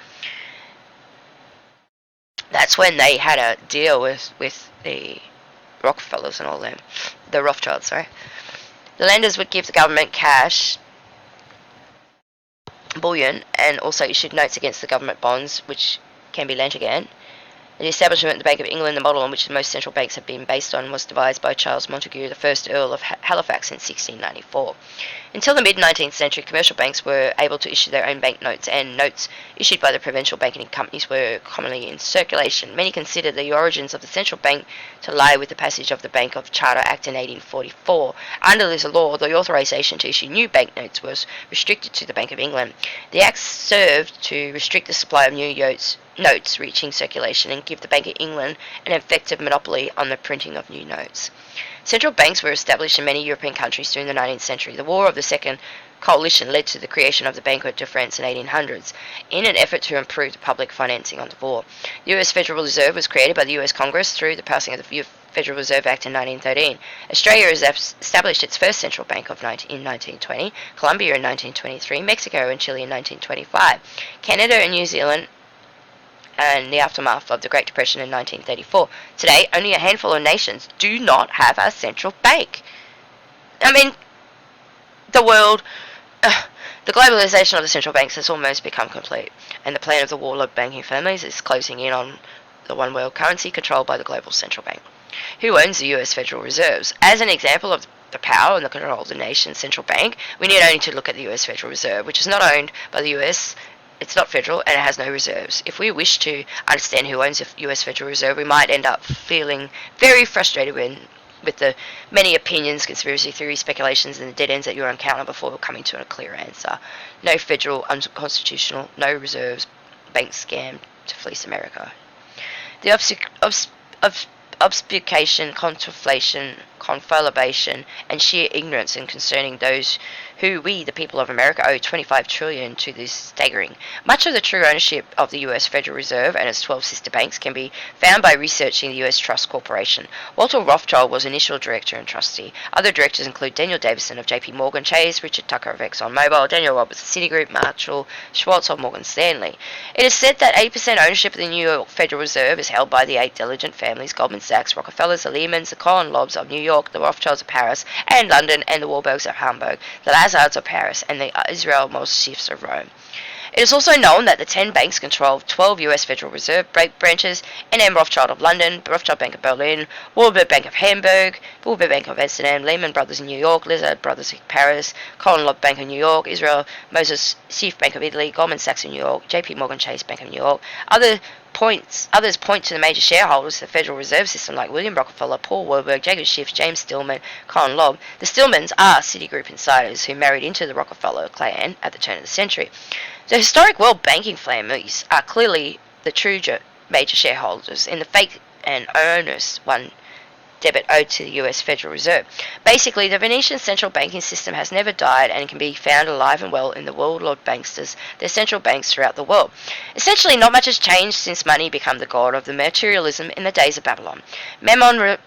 that's when they had a deal with the Rockefellers and all them. The Rothschilds, sorry. The lenders would give the government cash, bullion, and also issued notes against the government bonds, which can be lent again. The establishment of the Bank of England, the model on which most central banks have been based on, was devised by Charles Montague, the first Earl of Halifax, in 1694. Until the mid-19th century, commercial banks were able to issue their own banknotes, and notes issued by the provincial banking companies were commonly in circulation. Many consider the origins of the central bank to lie with the passage of the Bank of Charter Act in 1844. Under this law, the authorization to issue new banknotes was restricted to the Bank of England. The act served to restrict the supply of new notes reaching circulation and give the Bank of England an effective monopoly on the printing of new notes. Central banks were established in many European countries during the 19th century. The War of the Second Coalition led to the creation of the Banque de France in 1800s in an effort to improve the public financing of the war. The U.S. Federal Reserve was created by the U.S. Congress through the passing of the Federal Reserve Act in 1913. Australia has established its first central bank in 1920, Colombia in 1923, Mexico and Chile in 1925, Canada and New Zealand and the aftermath of the Great Depression in 1934. Today, only a handful of nations do not have a central bank. I mean, the globalization of the central banks has almost become complete, and the plan of the warlord banking families is closing in on the one world currency controlled by the global central bank. Who owns the US Federal Reserves? As an example of the power and the control of the nation's central bank, we need only to look at the US Federal Reserve, which is not owned by the US. It's not federal and it has no reserves. If we wish to understand who owns the US Federal Reserve, we might end up feeling very frustrated with the many opinions, conspiracy theories, speculations, and the dead ends that you encounter before coming to a clear answer. No federal, unconstitutional, no reserves, bank scam to fleece America. The obfuscation, conflation, confabulation, and sheer ignorance in concerning those who we, the people of America, owe $25 trillion to is staggering. Much of the true ownership of the U.S. Federal Reserve and its 12 sister banks can be found by researching the U.S. Trust Corporation. Walter Rothschild was initial director and trustee. Other directors include Daniel Davison of J.P. Morgan Chase, Richard Tucker of ExxonMobil, Daniel Roberts of Citigroup, Marshall Schwartz of Morgan Stanley. It is said that 80% ownership of the New York Federal Reserve is held by the 8 diligent families: Goldman Sachs, Rockefellers, the Lehmans, the Cohen-Loebs of New York, the Rothschilds of Paris and London, and the Warburgs of Hamburg, the Lazards of Paris, and the Israel Moshe's of Rome. It is also known that the 10 banks control 12 US Federal Reserve branches, N.M. Rothschild of London, Rothschild Bank of Berlin, Warburg Bank of Hamburg, Warburg Bank of Amsterdam, Lehman Brothers in New York, Lizard Brothers in Paris, Colin Loeb Bank of New York, Israel Moses Sif Bank of Italy, Goldman Sachs in New York, JP Morgan Chase Bank of New York. Others point to the major shareholders of the Federal Reserve System like William Rockefeller, Paul Warburg, Jacob Schiff, James Stillman, Colin Loeb. The Stillmans are Citigroup insiders who married into the Rockefeller clan at the turn of the century. The historic world banking families are clearly the true major shareholders in the fake and earnest one debit owed to the US Federal Reserve. Basically, the Venetian central banking system has never died and can be found alive and well in the warlord banksters, their central banks throughout the world. Essentially, not much has changed since money became the god of the materialism in the days of Babylon. Mammon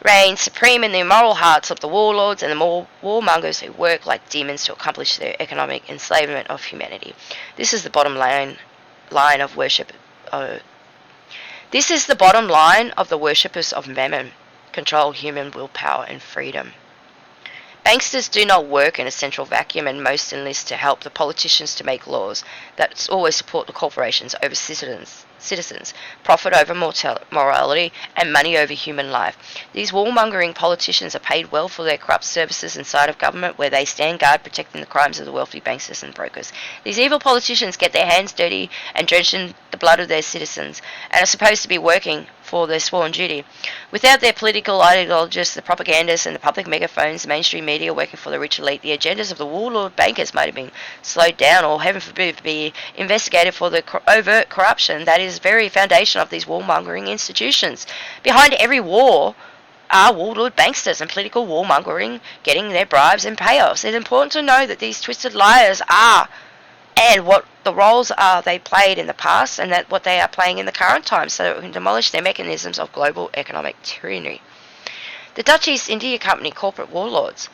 reigns supreme in the immoral hearts of the warlords and the warmongers who work like demons to accomplish their economic enslavement of humanity. This is the bottom line of worship. This is the bottom line of the worshippers of Mammon: control human willpower and freedom. Banksters do not work in a central vacuum, and most enlist to help the politicians to make laws that always support the corporations over citizens, profit over morality, and money over human life. These warmongering politicians are paid well for their corrupt services inside of government, where they stand guard protecting the crimes of the wealthy banksters and brokers. These evil politicians get their hands dirty and drenched in the blood of their citizens, and are supposed to be working for their sworn duty. Without their political ideologists, the propagandists, and the public megaphones, the mainstream media working for the rich elite, the agendas of the warlord bankers might have been slowed down or, heaven forbid, be investigated for the overt corruption that is the very foundation of these warmongering institutions. Behind every war are warlord banksters and political warmongering getting their bribes and payoffs. It's important to know that these twisted liars are, and what the roles are they played in the past, and that what they are playing in the current time, so that we can demolish their mechanisms of global economic tyranny. The Dutch East India Company corporate warlords.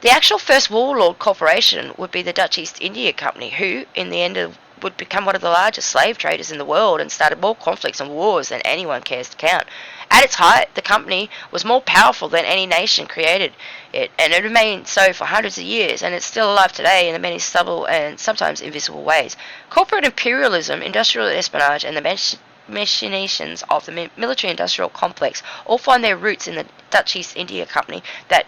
The actual first warlord corporation would be the Dutch East India Company, who, in the end, would become one of the largest slave traders in the world and started more conflicts and wars than anyone cares to count. At its height, the company was more powerful than any nation created it, and it remained so for hundreds of years, and it's still alive today in many subtle and sometimes invisible ways. Corporate imperialism, industrial espionage, and the machinations of the military-industrial complex all find their roots in the Dutch East India Company that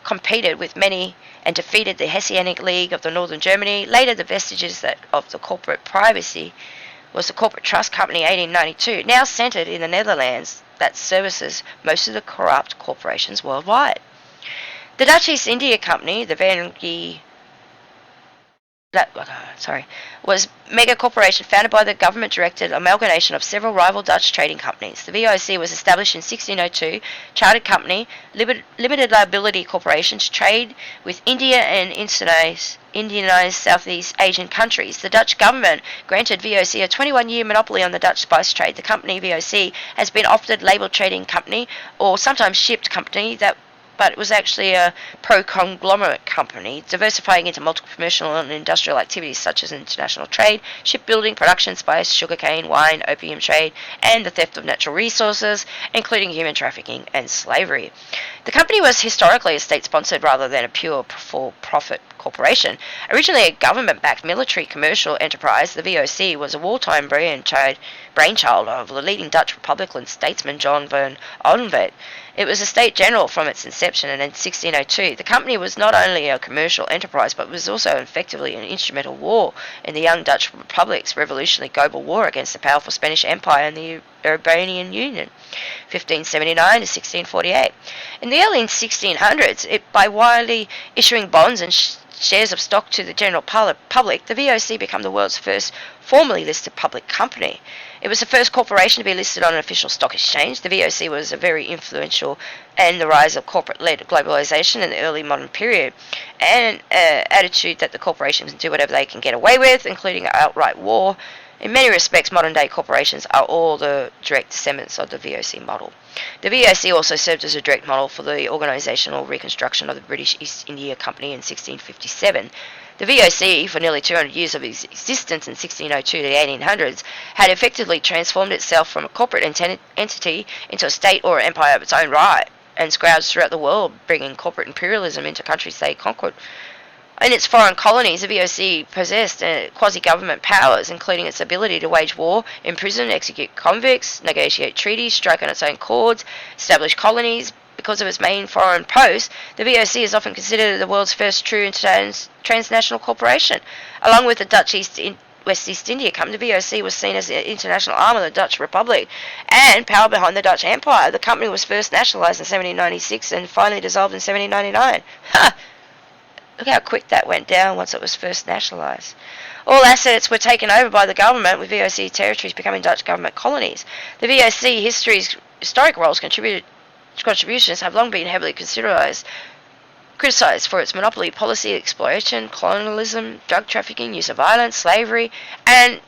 competed with many and defeated the Hessianic League of the Northern Germany. Later, the vestiges of the corporate privacy was the Corporate Trust Company 1892, now centered in the Netherlands, that services most of the corrupt corporations worldwide. The Dutch East India Company, the was mega corporation founded by the government-directed amalgamation of several rival Dutch trading companies. The VOC was established in 1602, chartered company, limited liability corporation to trade with India and Indianized Southeast Asian countries. The Dutch government granted VOC a 21-year monopoly on the Dutch spice trade. The company VOC has been often labelled trading company or sometimes shipped company, but it was actually a pro-conglomerate company, diversifying into multiple commercial and industrial activities such as international trade, shipbuilding, production, spice, sugarcane, wine, opium trade, and the theft of natural resources, including human trafficking and slavery. The company was historically a state-sponsored rather than a pure for-profit corporation. Originally a government-backed military commercial enterprise, the VOC was a wartime brainchild of the leading Dutch Republican statesman John van Oldenburg. It was a state general from its inception, and in 1602 the company was not only a commercial enterprise but was also effectively an instrumental war in the young Dutch Republic's revolutionary global war against the powerful Spanish Empire and the European Union, 1579 to 1648. In the early 1600s, by widely issuing bonds and shares of stock to the general public, the VOC became the world's first formally listed public company. It was the first corporation to be listed on an official stock exchange. The VOC was very influential in the rise of corporate-led globalization in the early modern period, and an attitude that the corporations can do whatever they can get away with, including outright war. In many respects, modern-day corporations are all the direct descendants of the VOC model. The VOC also served as a direct model for the organisational reconstruction of the British East India Company in 1657. The VOC, for nearly 200 years of its existence in 1602 to the 1800s, had effectively transformed itself from a corporate entity into a state or empire of its own right, and scourged throughout the world, bringing corporate imperialism into countries they conquered. In its foreign colonies, the VOC possessed quasi-government powers, including its ability to wage war, imprison, execute convicts, negotiate treaties, strike on its own chords, establish colonies. Because of its main foreign posts, the VOC is often considered the world's first true transnational corporation. Along with the West East India Company, the VOC was seen as the international arm of the Dutch Republic and power behind the Dutch Empire. The company was first nationalised in 1796 and finally dissolved in 1799. Ha! Look how quick that went down once it was first nationalised. All assets were taken over by the government, with VOC territories becoming Dutch government colonies. The VOC historic roles contributions have long been heavily criticised for its monopoly policy, exploitation, colonialism, drug trafficking, use of violence, slavery, and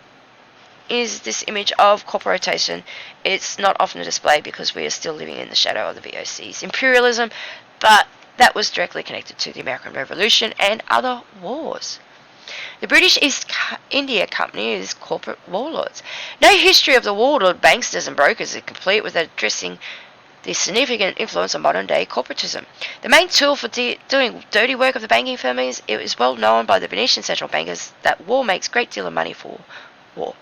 is this image of corporatism. It's not often displayed because we are still living in the shadow of the VOC's imperialism, but that was directly connected to the American Revolution and other wars. The British East India Company is corporate warlords. No history of the warlord banksters and brokers is complete without addressing the significant influence of modern-day corporatism. The main tool for doing dirty work of the banking families, it is well known by the Venetian central bankers that war makes a great deal of money for war.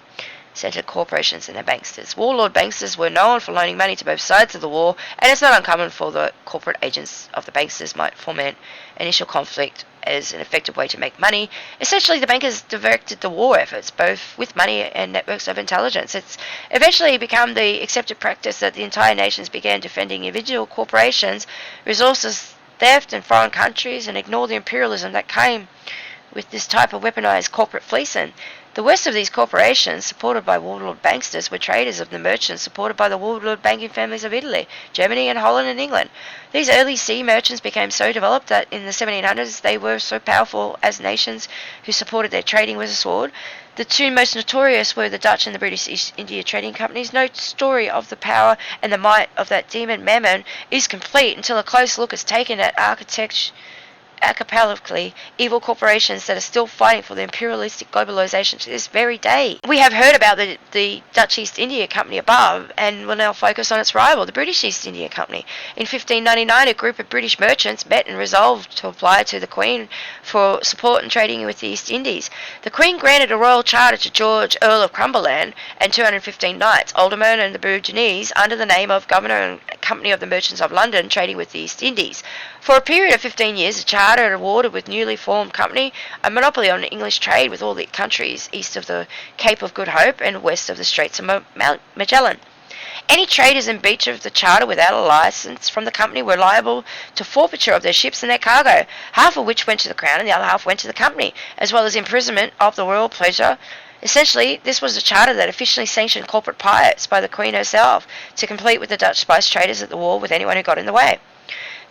Centred corporations and their banksters. Warlord banksters were known for loaning money to both sides of the war, and it's not uncommon for the corporate agents of the banksters might foment initial conflict as an effective way to make money. Essentially, the bankers directed the war efforts, both with money and networks of intelligence. It's eventually become the accepted practice that the entire nations began defending individual corporations, resources theft in foreign countries, and ignore the imperialism that came with this type of weaponized corporate fleecing. The worst of these corporations, supported by warlord banksters, were traders of the merchants supported by the warlord banking families of Italy, Germany, and Holland and England. These early sea merchants became so developed that in the 1700s they were so powerful as nations who supported their trading with a sword. The two most notorious were the Dutch and the British East India Trading Companies. No story of the power and the might of that demon Mammon is complete until a close look is taken at archipelalically evil corporations that are still fighting for the imperialistic globalization to this very day. We have heard about the Dutch East India Company above, and will now focus on its rival, the British East India Company. In 1599, a group of British merchants met and resolved to apply to the Queen for support in trading with the East Indies. The Queen granted a royal charter to George, Earl of Cumberland, and 215 knights, aldermen and the Burgones, under the name of Governor and Company of the Merchants of London, trading with the East Indies. For a period of 15 years, the charter awarded with newly formed company a monopoly on English trade with all the countries east of the Cape of Good Hope and west of the Straits of Magellan. Any traders in breach of the charter without a license from the company were liable to forfeiture of their ships and their cargo, half of which went to the Crown and the other half went to the company, as well as imprisonment of the royal pleasure. Essentially, this was a charter that officially sanctioned corporate pirates by the Queen herself to compete with the Dutch spice traders at the war with anyone who got in the way.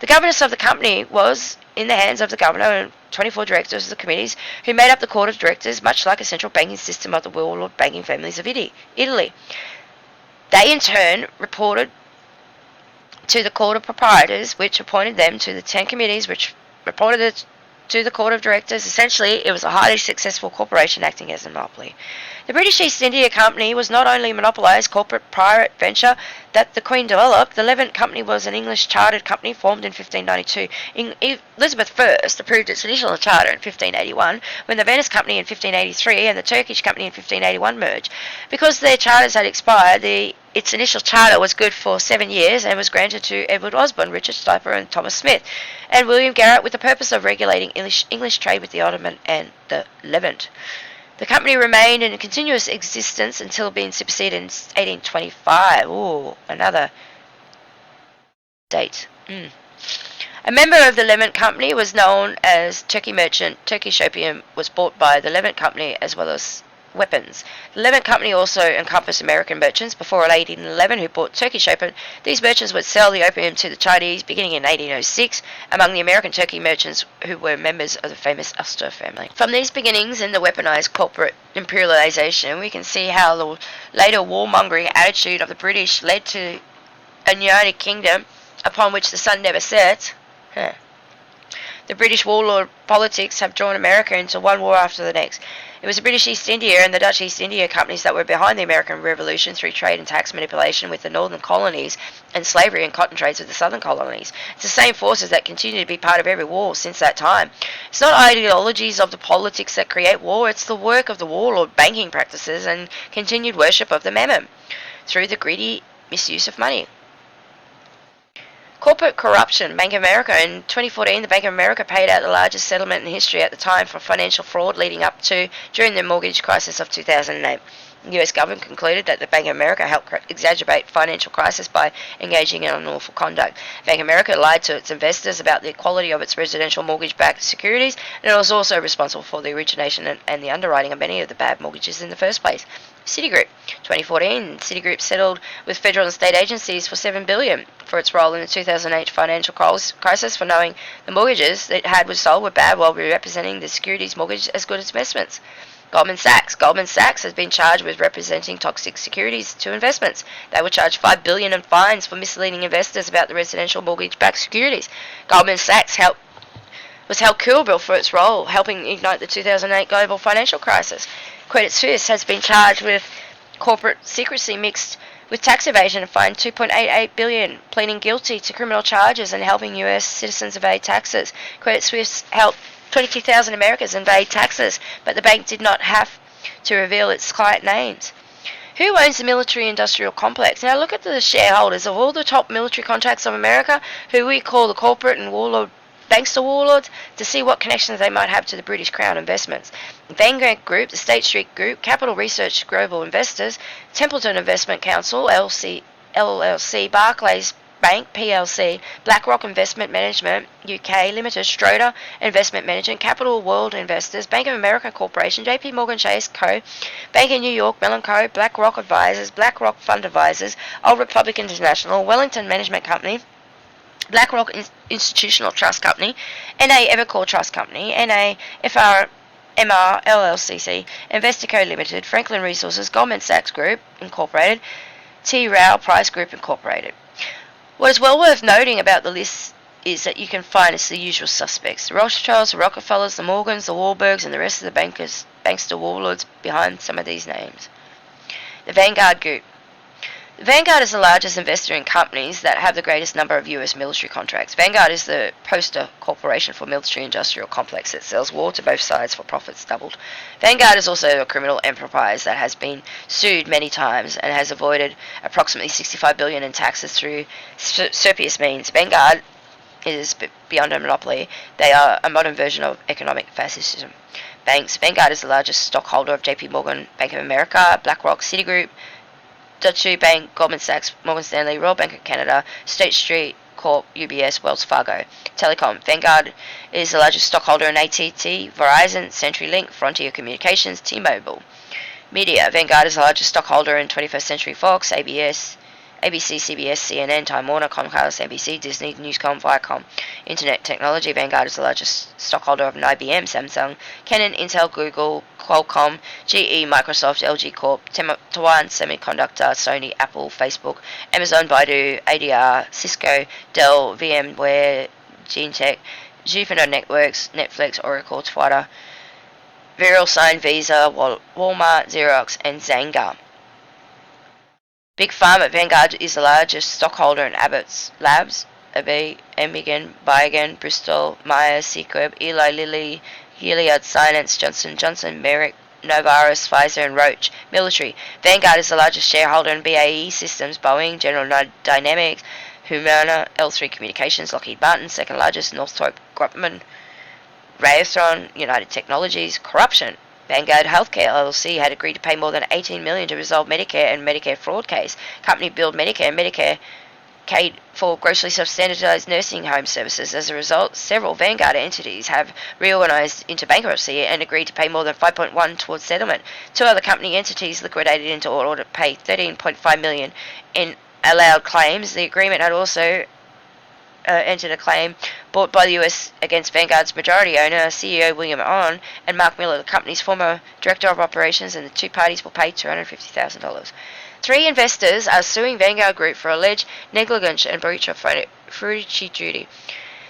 The governance of the company was in the hands of the governor and 24 directors of the committees who made up the court of directors, much like a central banking system of the warlord banking families of Italy. They in turn reported to the court of proprietors, which appointed them to the 10 committees, which reported it to the court of directors. Essentially, it was a highly successful corporation acting as a monopoly. The British East India Company was not only a monopolised corporate pirate venture that the Queen developed. The Levant Company was an English chartered company formed in 1592. Elizabeth I approved its initial charter in 1581, when the Venice Company in 1583 and the Turkish Company in 1581 merged. Because their charters had expired, its initial charter was good for 7 years and was granted to Edward Osborne, Richard Stiper and Thomas Smith, and William Garrett with the purpose of regulating English trade with the Ottoman and the Levant. The company remained in continuous existence until being superseded in 1825. Ooh, another date. A member of the Levant Company was known as Turkey Merchant. Turkish opium was bought by the Levant Company as well as weapons. The Levant Company also encompassed American merchants before 1811 who bought Turkish opium. These merchants would sell the opium to the Chinese beginning in 1806 among the American Turkey merchants who were members of the famous Astor family. From these beginnings in the weaponized corporate imperialization, we can see how the later warmongering attitude of the British led to a United Kingdom upon which the sun never sets. The British warlord politics have drawn America into one war after the next. It was the British East India and the Dutch East India companies that were behind the American Revolution through trade and tax manipulation with the northern colonies and slavery and cotton trades with the southern colonies. It's the same forces that continue to be part of every war since that time. It's not ideologies of the politics that create war, it's the work of the warlord banking practices and continued worship of the Mammon through the greedy misuse of money. Corporate corruption. Bank of America. In 2014, the Bank of America paid out the largest settlement in history at the time for financial fraud leading up to during the mortgage crisis of 2008. The US government concluded that the Bank of America helped exacerbate financial crisis by engaging in unlawful conduct. Bank of America lied to its investors about the quality of its residential mortgage-backed securities, and it was also responsible for the origination and the underwriting of many of the bad mortgages in the first place. Citigroup. 2014, Citigroup settled with federal and state agencies for $7 billion for its role in the 2008 financial crisis for knowing the mortgages it had was sold were bad while representing the securities mortgage as good investments. Goldman Sachs. Goldman Sachs has been charged with representing toxic securities to investments. They were charged $5 billion in fines for misleading investors about the residential mortgage-backed securities. Goldman Sachs was held culpable for its role helping ignite the 2008 global financial crisis. Credit Suisse has been charged with corporate secrecy mixed with tax evasion and fined $2.88 billion, pleading guilty to criminal charges and helping U.S. citizens evade taxes. Credit Suisse helped 22,000 Americans evade taxes, but the bank did not have to reveal its client names. Who owns the military-industrial complex? Now look at the shareholders of all the top military contracts of America, who we call the corporate and warlord bankster warlords, to see what connections they might have to the British Crown investments. Vanguard Group, the State Street Group, Capital Research Global Investors, Templeton Investment Council, LLC, Barclays Bank, PLC, BlackRock Investment Management, UK Limited, Schroeder Investment Management, Capital World Investors, Bank of America Corporation, JP Morgan Chase Co., Bank of New York, Mellon Co., BlackRock Advisors, BlackRock Fund Advisors, Old Republic International, Wellington Management Company, BlackRock Institutional Trust Company, NA Evercore Trust Company, NA FRMR LLCC, Investico Limited, Franklin Resources, Goldman Sachs Group Incorporated, T. Rowe Price Group Incorporated. What is well worth noting about the list is that you can find it's the usual suspects: the Rothschilds, the Rockefellers, the Morgans, the Wahlbergs, and the rest of the bankster warlords behind some of these names. The Vanguard Group. Vanguard is the largest investor in companies that have the greatest number of U.S. military contracts. Vanguard is the poster corporation for military-industrial complex that sells war to both sides for profits doubled. Vanguard is also a criminal enterprise that has been sued many times and has avoided approximately $65 billion in taxes through spurious means. Vanguard is beyond a monopoly. They are a modern version of economic fascism. Banks. Vanguard is the largest stockholder of JP Morgan, Bank of America, BlackRock, Citigroup, Deutsche Bank, Goldman Sachs, Morgan Stanley, Royal Bank of Canada, State Street Corp, UBS, Wells Fargo. Telecom. Vanguard is the largest stockholder in AT&T, Verizon, CenturyLink, Frontier Communications, T-Mobile. Media. Vanguard is the largest stockholder in 21st Century Fox, ABC, CBS, CNN, Time Warner, Comcast, NBC, Disney, Newscom, Viacom. Internet technology. Vanguard is the largest stockholder of IBM, Samsung, Canon, Intel, Google, Qualcomm, GE, Microsoft, LG Corp, Taiwan Semiconductor, Sony, Apple, Facebook, Amazon, Baidu, ADR, Cisco, Dell, VMware, GeneTech, Jupiter Networks, Netflix, Oracle, Twitter, VeriSign, Visa, Walmart, Xerox, and Zynga. Big Pharma. Vanguard is the largest stockholder in Abbott's Labs, Amgen, Biogen, Bristol, Myers, Sequeb, Eli Lilly, Gilead Sciences, Johnson & Johnson, Merck, Novartis, Pfizer, and Roche. Military. Vanguard is the largest shareholder in BAE Systems, Boeing, General Dynamics, Humana, L3 Communications, Lockheed Martin, second largest, Northrop Grumman, Raytheon, United Technologies. Corruption. Vanguard Healthcare LLC had agreed to pay more than $18 million to resolve Medicare and Medicare fraud case. Company billed Medicare and Medicare for grossly substandardized nursing home services. As a result, several Vanguard entities have reorganized into bankruptcy and agreed to pay more than $5.1 towards settlement. Two other company entities liquidated into order to pay $13.5 million in allowed claims. The agreement had also entered a claim brought by the U.S. against Vanguard's majority owner, CEO William Onn, and Mark Miller, the company's former director of operations, and the two parties will pay $250,000. Three investors are suing Vanguard Group for alleged negligence and breach of fiduciary duty,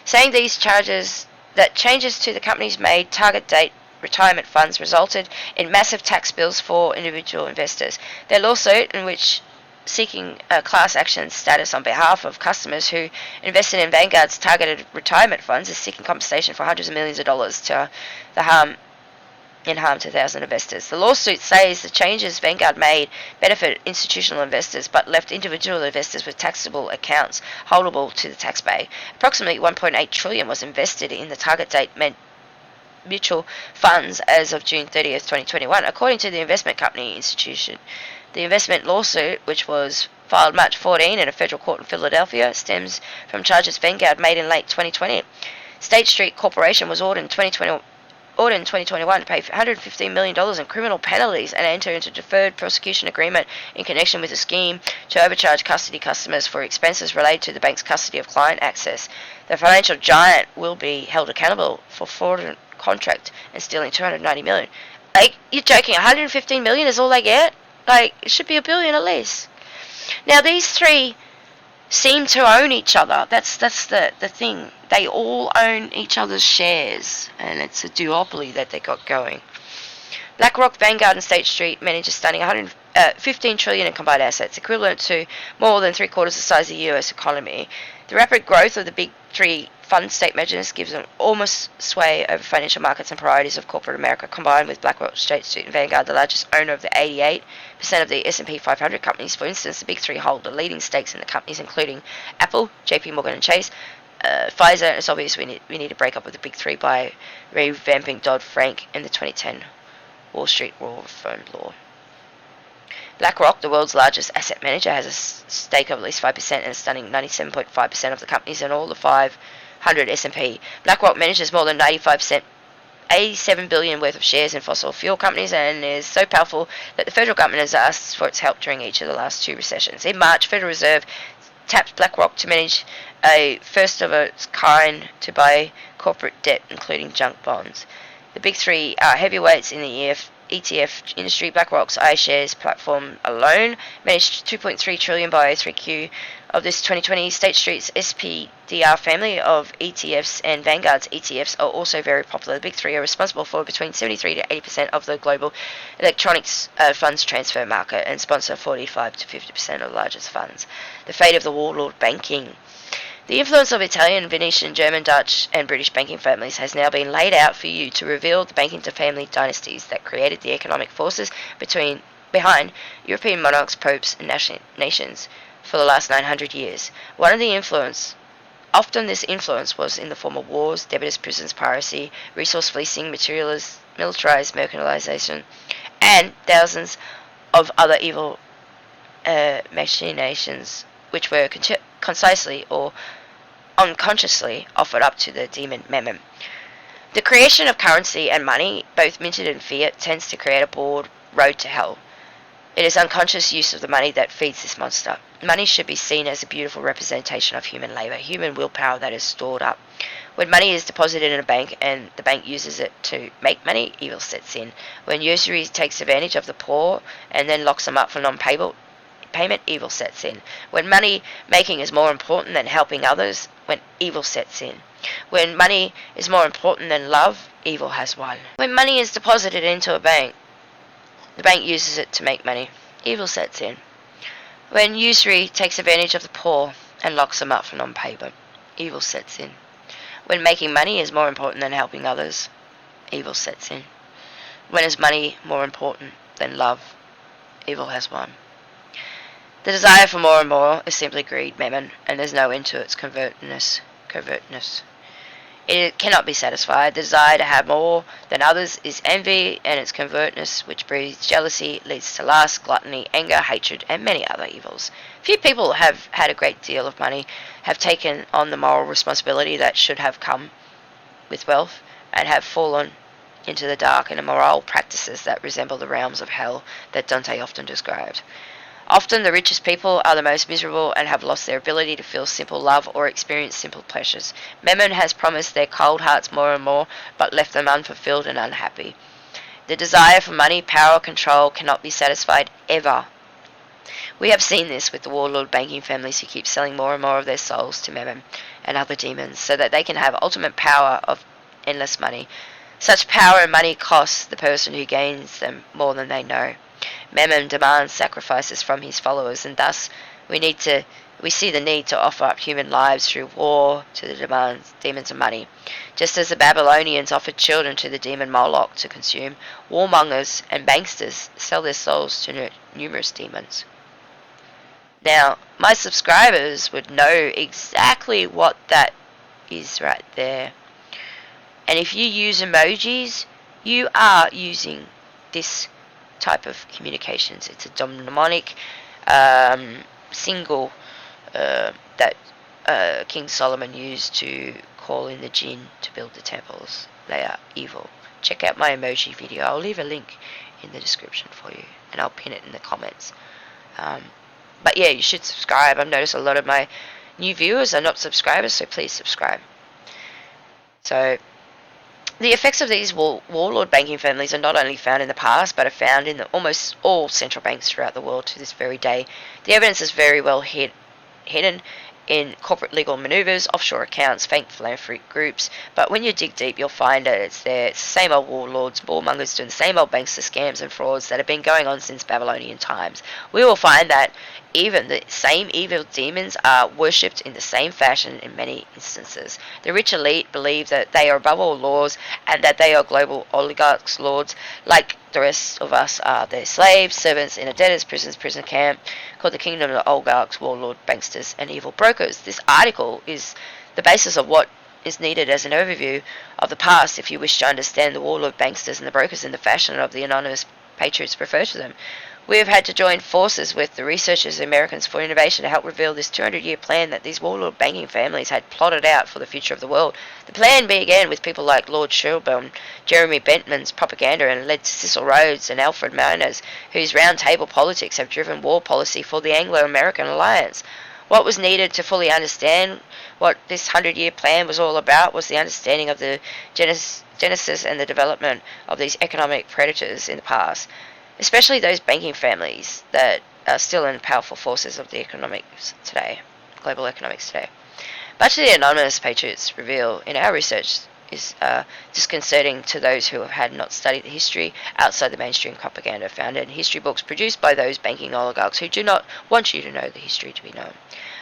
saying these charges that changes to the company's made target date retirement funds resulted in massive tax bills for individual investors. Their lawsuit, in which seeking a class action status on behalf of customers who invested in Vanguard's targeted retirement funds, is seeking compensation for hundreds of millions of dollars to the harm to thousands of investors. The lawsuit says the changes Vanguard made benefit institutional investors but left individual investors with taxable accounts holdable to the taxpayer. Approximately $1.8 trillion was invested in the target date mutual funds as of June 30th, 2021, according to the investment company institution. The investment lawsuit, which was filed March 14 in a federal court in Philadelphia, stems from charges Vanguard made in late 2020. State Street Corporation was ordered in 2021 to pay $115 million in criminal penalties and enter into a deferred prosecution agreement in connection with a scheme to overcharge custody customers for expenses related to the bank's custody of client access. The financial giant will be held accountable for fraudulent contract and stealing $290 million. Like, you're joking? $115 million is all they get? Like, it should be $1 billion at least. Now, these three seem to own each other. That's the thing. They all own each other's shares, and it's a duopoly that they got going. BlackRock, Vanguard, and State Street manage a stunning $15 trillion in combined assets, equivalent to more than three-quarters the size of the U.S. economy. The rapid growth of the big three fund state managers gives them almost sway over financial markets and priorities of corporate America, combined with BlackRock, State Street, and Vanguard, the largest owner of the 88% of the S&P 500 companies. For instance, the big three hold the leading stakes in the companies, including Apple, JP Morgan and Chase, Pfizer, and it's obvious we need to break up with the big three by revamping Dodd-Frank and the 2010 Wall Street Rule Reform Law. BlackRock, the world's largest asset manager, has a stake of at least 5% and a stunning 97.5% of the companies in all the 500 S&P. BlackRock manages more than 95%, $87 billion worth of shares in fossil fuel companies, and is so powerful that the federal government has asked for its help during each of the last two recessions. In March, Federal Reserve tapped BlackRock to manage a first of its kind to buy corporate debt, including junk bonds. The big three are heavyweights in the ETF industry. BlackRock's iShares platform alone managed $2.3 trillion by 3Q of this 2020. State Street's SPDR family of ETFs and Vanguard's ETFs are also very popular. The big three are responsible for between 73 to 80% of the global electronics funds transfer market and sponsor 45 to 50% of the largest funds. The fate of the warlord banking. The influence of Italian, Venetian, German, Dutch, and British banking families has now been laid out for you to reveal the banking family dynasties that created the economic forces behind European monarchs, popes, and nations for the last 900 years. Often this influence was in the form of wars, debtors, prisons, piracy, resource fleecing, militarized mercantilization, and thousands of other evil machinations, which were concisely or unconsciously offered up to the demon Mammon. The creation of currency and money, both minted in fiat, tends to create a broad road to hell. It is unconscious use of the money that feeds this monster. Money should be seen as a beautiful representation of human labor, human willpower that is stored up. When money is deposited in a bank and the bank uses it to make money, evil sets in. When usury takes advantage of the poor and then locks them up for non-payment, evil sets in. When money making is more important than helping others, when evil sets in. When money is more important than love, evil has won. When money is deposited into a bank, the bank uses it to make money, evil sets in. When usury takes advantage of the poor and locks them up for non-payment, evil sets in. When making money is more important than helping others, evil sets in. When is money more important than love, evil has won. The desire for more and more is simply greed, Mammon, and there's no end to its covertness. It cannot be satisfied. The desire to have more than others is envy, and its covertness, which breeds jealousy, leads to lust, gluttony, anger, hatred, and many other evils. Few people have had a great deal of money, have taken on the moral responsibility that should have come with wealth, and have fallen into the dark and immoral practices that resemble the realms of hell that Dante often described. Often the richest people are the most miserable and have lost their ability to feel simple love or experience simple pleasures. Mammon has promised their cold hearts more and more, but left them unfulfilled and unhappy. The desire for money, power, control cannot be satisfied ever. We have seen this with the warlord banking families who keep selling more and more of their souls to Mammon and other demons so that they can have ultimate power of endless money. Such power and money costs the person who gains them more than they know. Mammon demands sacrifices from his followers, and thus we see the need to offer up human lives through war to the demons of money. Just as the Babylonians offered children to the demon Moloch to consume, warmongers and banksters sell their souls to numerous demons. Now, my subscribers would know exactly what that is right there. And if you use emojis, you are using this type of communications. It's a demonic single that King Solomon used to call in the jinn to build the temples. They are evil. Check out my emoji video. I'll leave a link in the description for you, and I'll pin it in the comments. But yeah, you should subscribe. I've noticed a lot of my new viewers are not subscribers, so please subscribe. So, the effects of these warlord banking families are not only found in the past, but are found in almost all central banks throughout the world to this very day. The evidence is very well hidden in corporate legal maneuvers, offshore accounts, fake philanthropic groups, but when you dig deep, you'll find that it's there. It's the same old warlords, warmongers doing the same old bankster scams and frauds that have been going on since Babylonian times. We will find that even the same evil demons are worshipped in the same fashion in many instances. The rich elite believe that they are above all laws and that they are global oligarchs, lords, like the rest of us are their slaves, servants in a debtor's prison camp, called the kingdom of oligarchs, warlord, banksters, and evil brokers. This article is the basis of what is needed as an overview of the past if you wish to understand the warlord, banksters, and the brokers in the fashion of the anonymous patriots refer to them. We have had to join forces with the researchers and Americans for Innovation to help reveal this 200-year plan that these warlord banking families had plotted out for the future of the world. The plan began with people like Lord Shelburne, Jeremy Benthman's propaganda, and led to Cecil Rhodes and Alfred Manners, whose round-table politics have driven war policy for the Anglo-American alliance. What was needed to fully understand what this 100-year plan was all about was the understanding of the genesis and the development of these economic predators in the past, especially those banking families that are still in powerful forces of the economics today, global economics today. Much of the anonymous patriots reveal in our research is disconcerting to those who had not studied the history outside the mainstream propaganda found in history books produced by those banking oligarchs who do not want you to know the history to be known.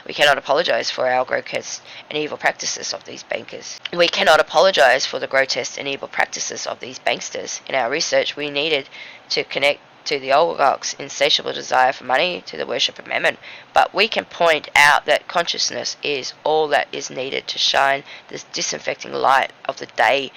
We cannot apologize for our grotesque and evil practices of these bankers. We cannot apologize for the grotesque and evil practices of these banksters. In our research, we needed to connect to the oligarchs' insatiable desire for money, to the worship of Mammon, but we can point out that consciousness is all that is needed to shine this disinfecting light of the day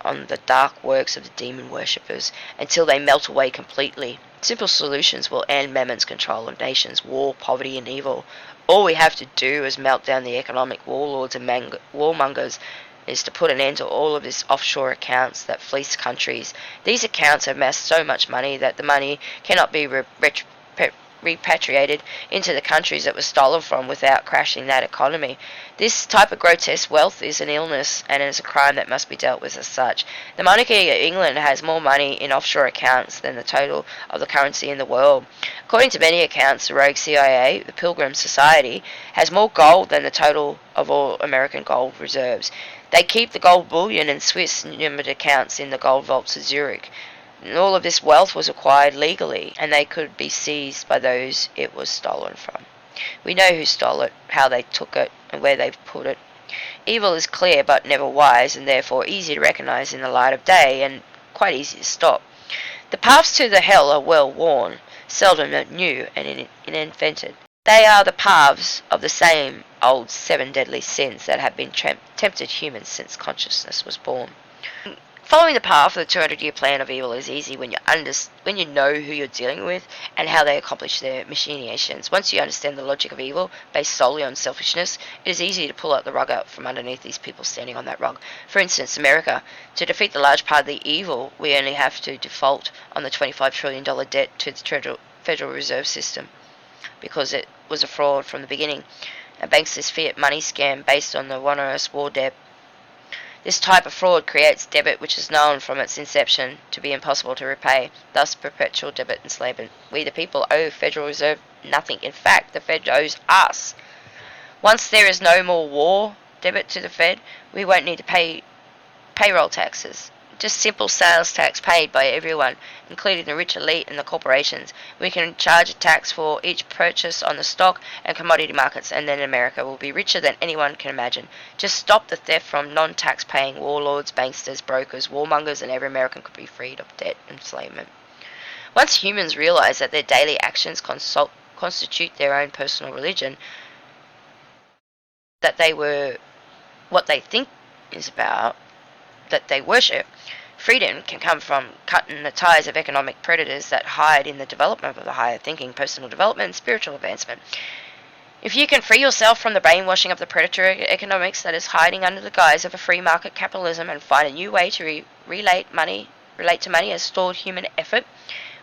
on the dark works of the demon worshippers until they melt away completely. Simple solutions will end Mammon's control of nations, war, poverty, and evil. All we have to do is melt down the economic warlords and warmongers is to put an end to all of these offshore accounts that fleece countries. These accounts have amassed so much money that the money cannot be repatriated into the countries it was stolen from without crashing that economy. This type of grotesque wealth is an illness and is a crime that must be dealt with as such. The monarchy of England has more money in offshore accounts than the total of the currency in the world. According to many accounts, the rogue CIA, the Pilgrim Society, has more gold than the total of all American gold reserves. They keep the gold bullion in Swiss numbered accounts in the gold vaults of Zurich. And all of this wealth was acquired legally, and they could be seized by those it was stolen from. We know who stole it, how they took it, and where they put it. Evil is clear but never wise, and therefore easy to recognize in the light of day, and quite easy to stop. The paths to the hell are well worn, seldom new and invented. They are the paths of the same old 7 deadly sins that have been tempted humans since consciousness was born. Following the path of the 200-year plan of evil is easy when you know who you're dealing with and how they accomplish their machinations. Once you understand the logic of evil, based solely on selfishness, it is easy to pull out the rug out from underneath these people standing on that rug. For instance, America. To defeat the large part of the evil, we only have to default on the $25 trillion debt to the Federal Reserve System, because it was a fraud from the beginning. A bankster's fiat money scam based on the onerous war debt. This type of fraud creates debt which is known from its inception to be impossible to repay, thus perpetual debt enslavement. We the people owe Federal Reserve nothing. In fact, the Fed owes us. Once there is no more war debit to the Fed, we won't need to pay payroll taxes. just simple sales tax paid by everyone, including the rich elite and the corporations. We can charge a tax for each purchase on the stock and commodity markets, and then America will be richer than anyone can imagine. Just stop the theft from non-tax paying warlords, banksters, brokers, warmongers, and every American could be freed of debt and enslavement. Once humans realize that their daily actions constitute their own personal religion, that they were what they think is about, that they worship, freedom can come from cutting the ties of economic predators that hide in the development of the higher thinking, personal development, and spiritual advancement. If you can free yourself from the brainwashing of the predatory economics that is hiding under the guise of a free market capitalism and find a new way to relate to money as stored human effort,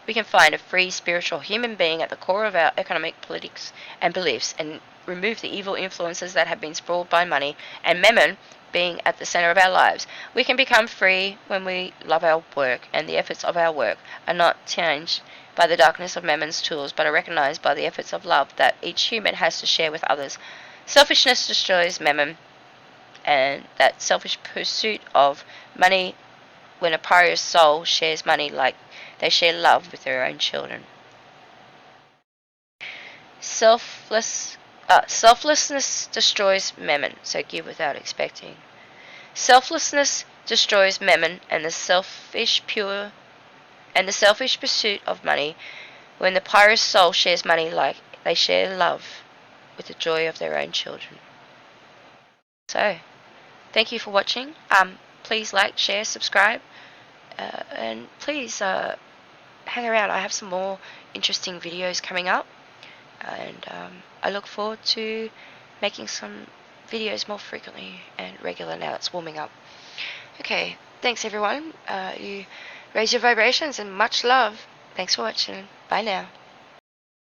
we can find a free spiritual human being at the core of our economic politics and beliefs and remove the evil influences that have been sprawled by money and Mammon being at the center of our lives. We can become free when we love our work, and the efforts of our work are not changed by the darkness of Mammon's tools, but are recognized by the efforts of love that each human has to share with others. Selfishness destroys Mammon, and that selfish pursuit of money when a pious soul shares money like they share love with their own children. Selflessness destroys Mammon, so give without expecting. Selflessness destroys Mammon and the selfish pursuit of money when the pious soul shares money like they share love with the joy of their own children. So, thank you for watching. Please like, share, subscribe, and please hang around. I have some more interesting videos coming up, and I look forward to making some videos more frequently and regular now it's warming up. Okay, thanks everyone. You raise your vibrations and much love. Thanks for watching. Bye now.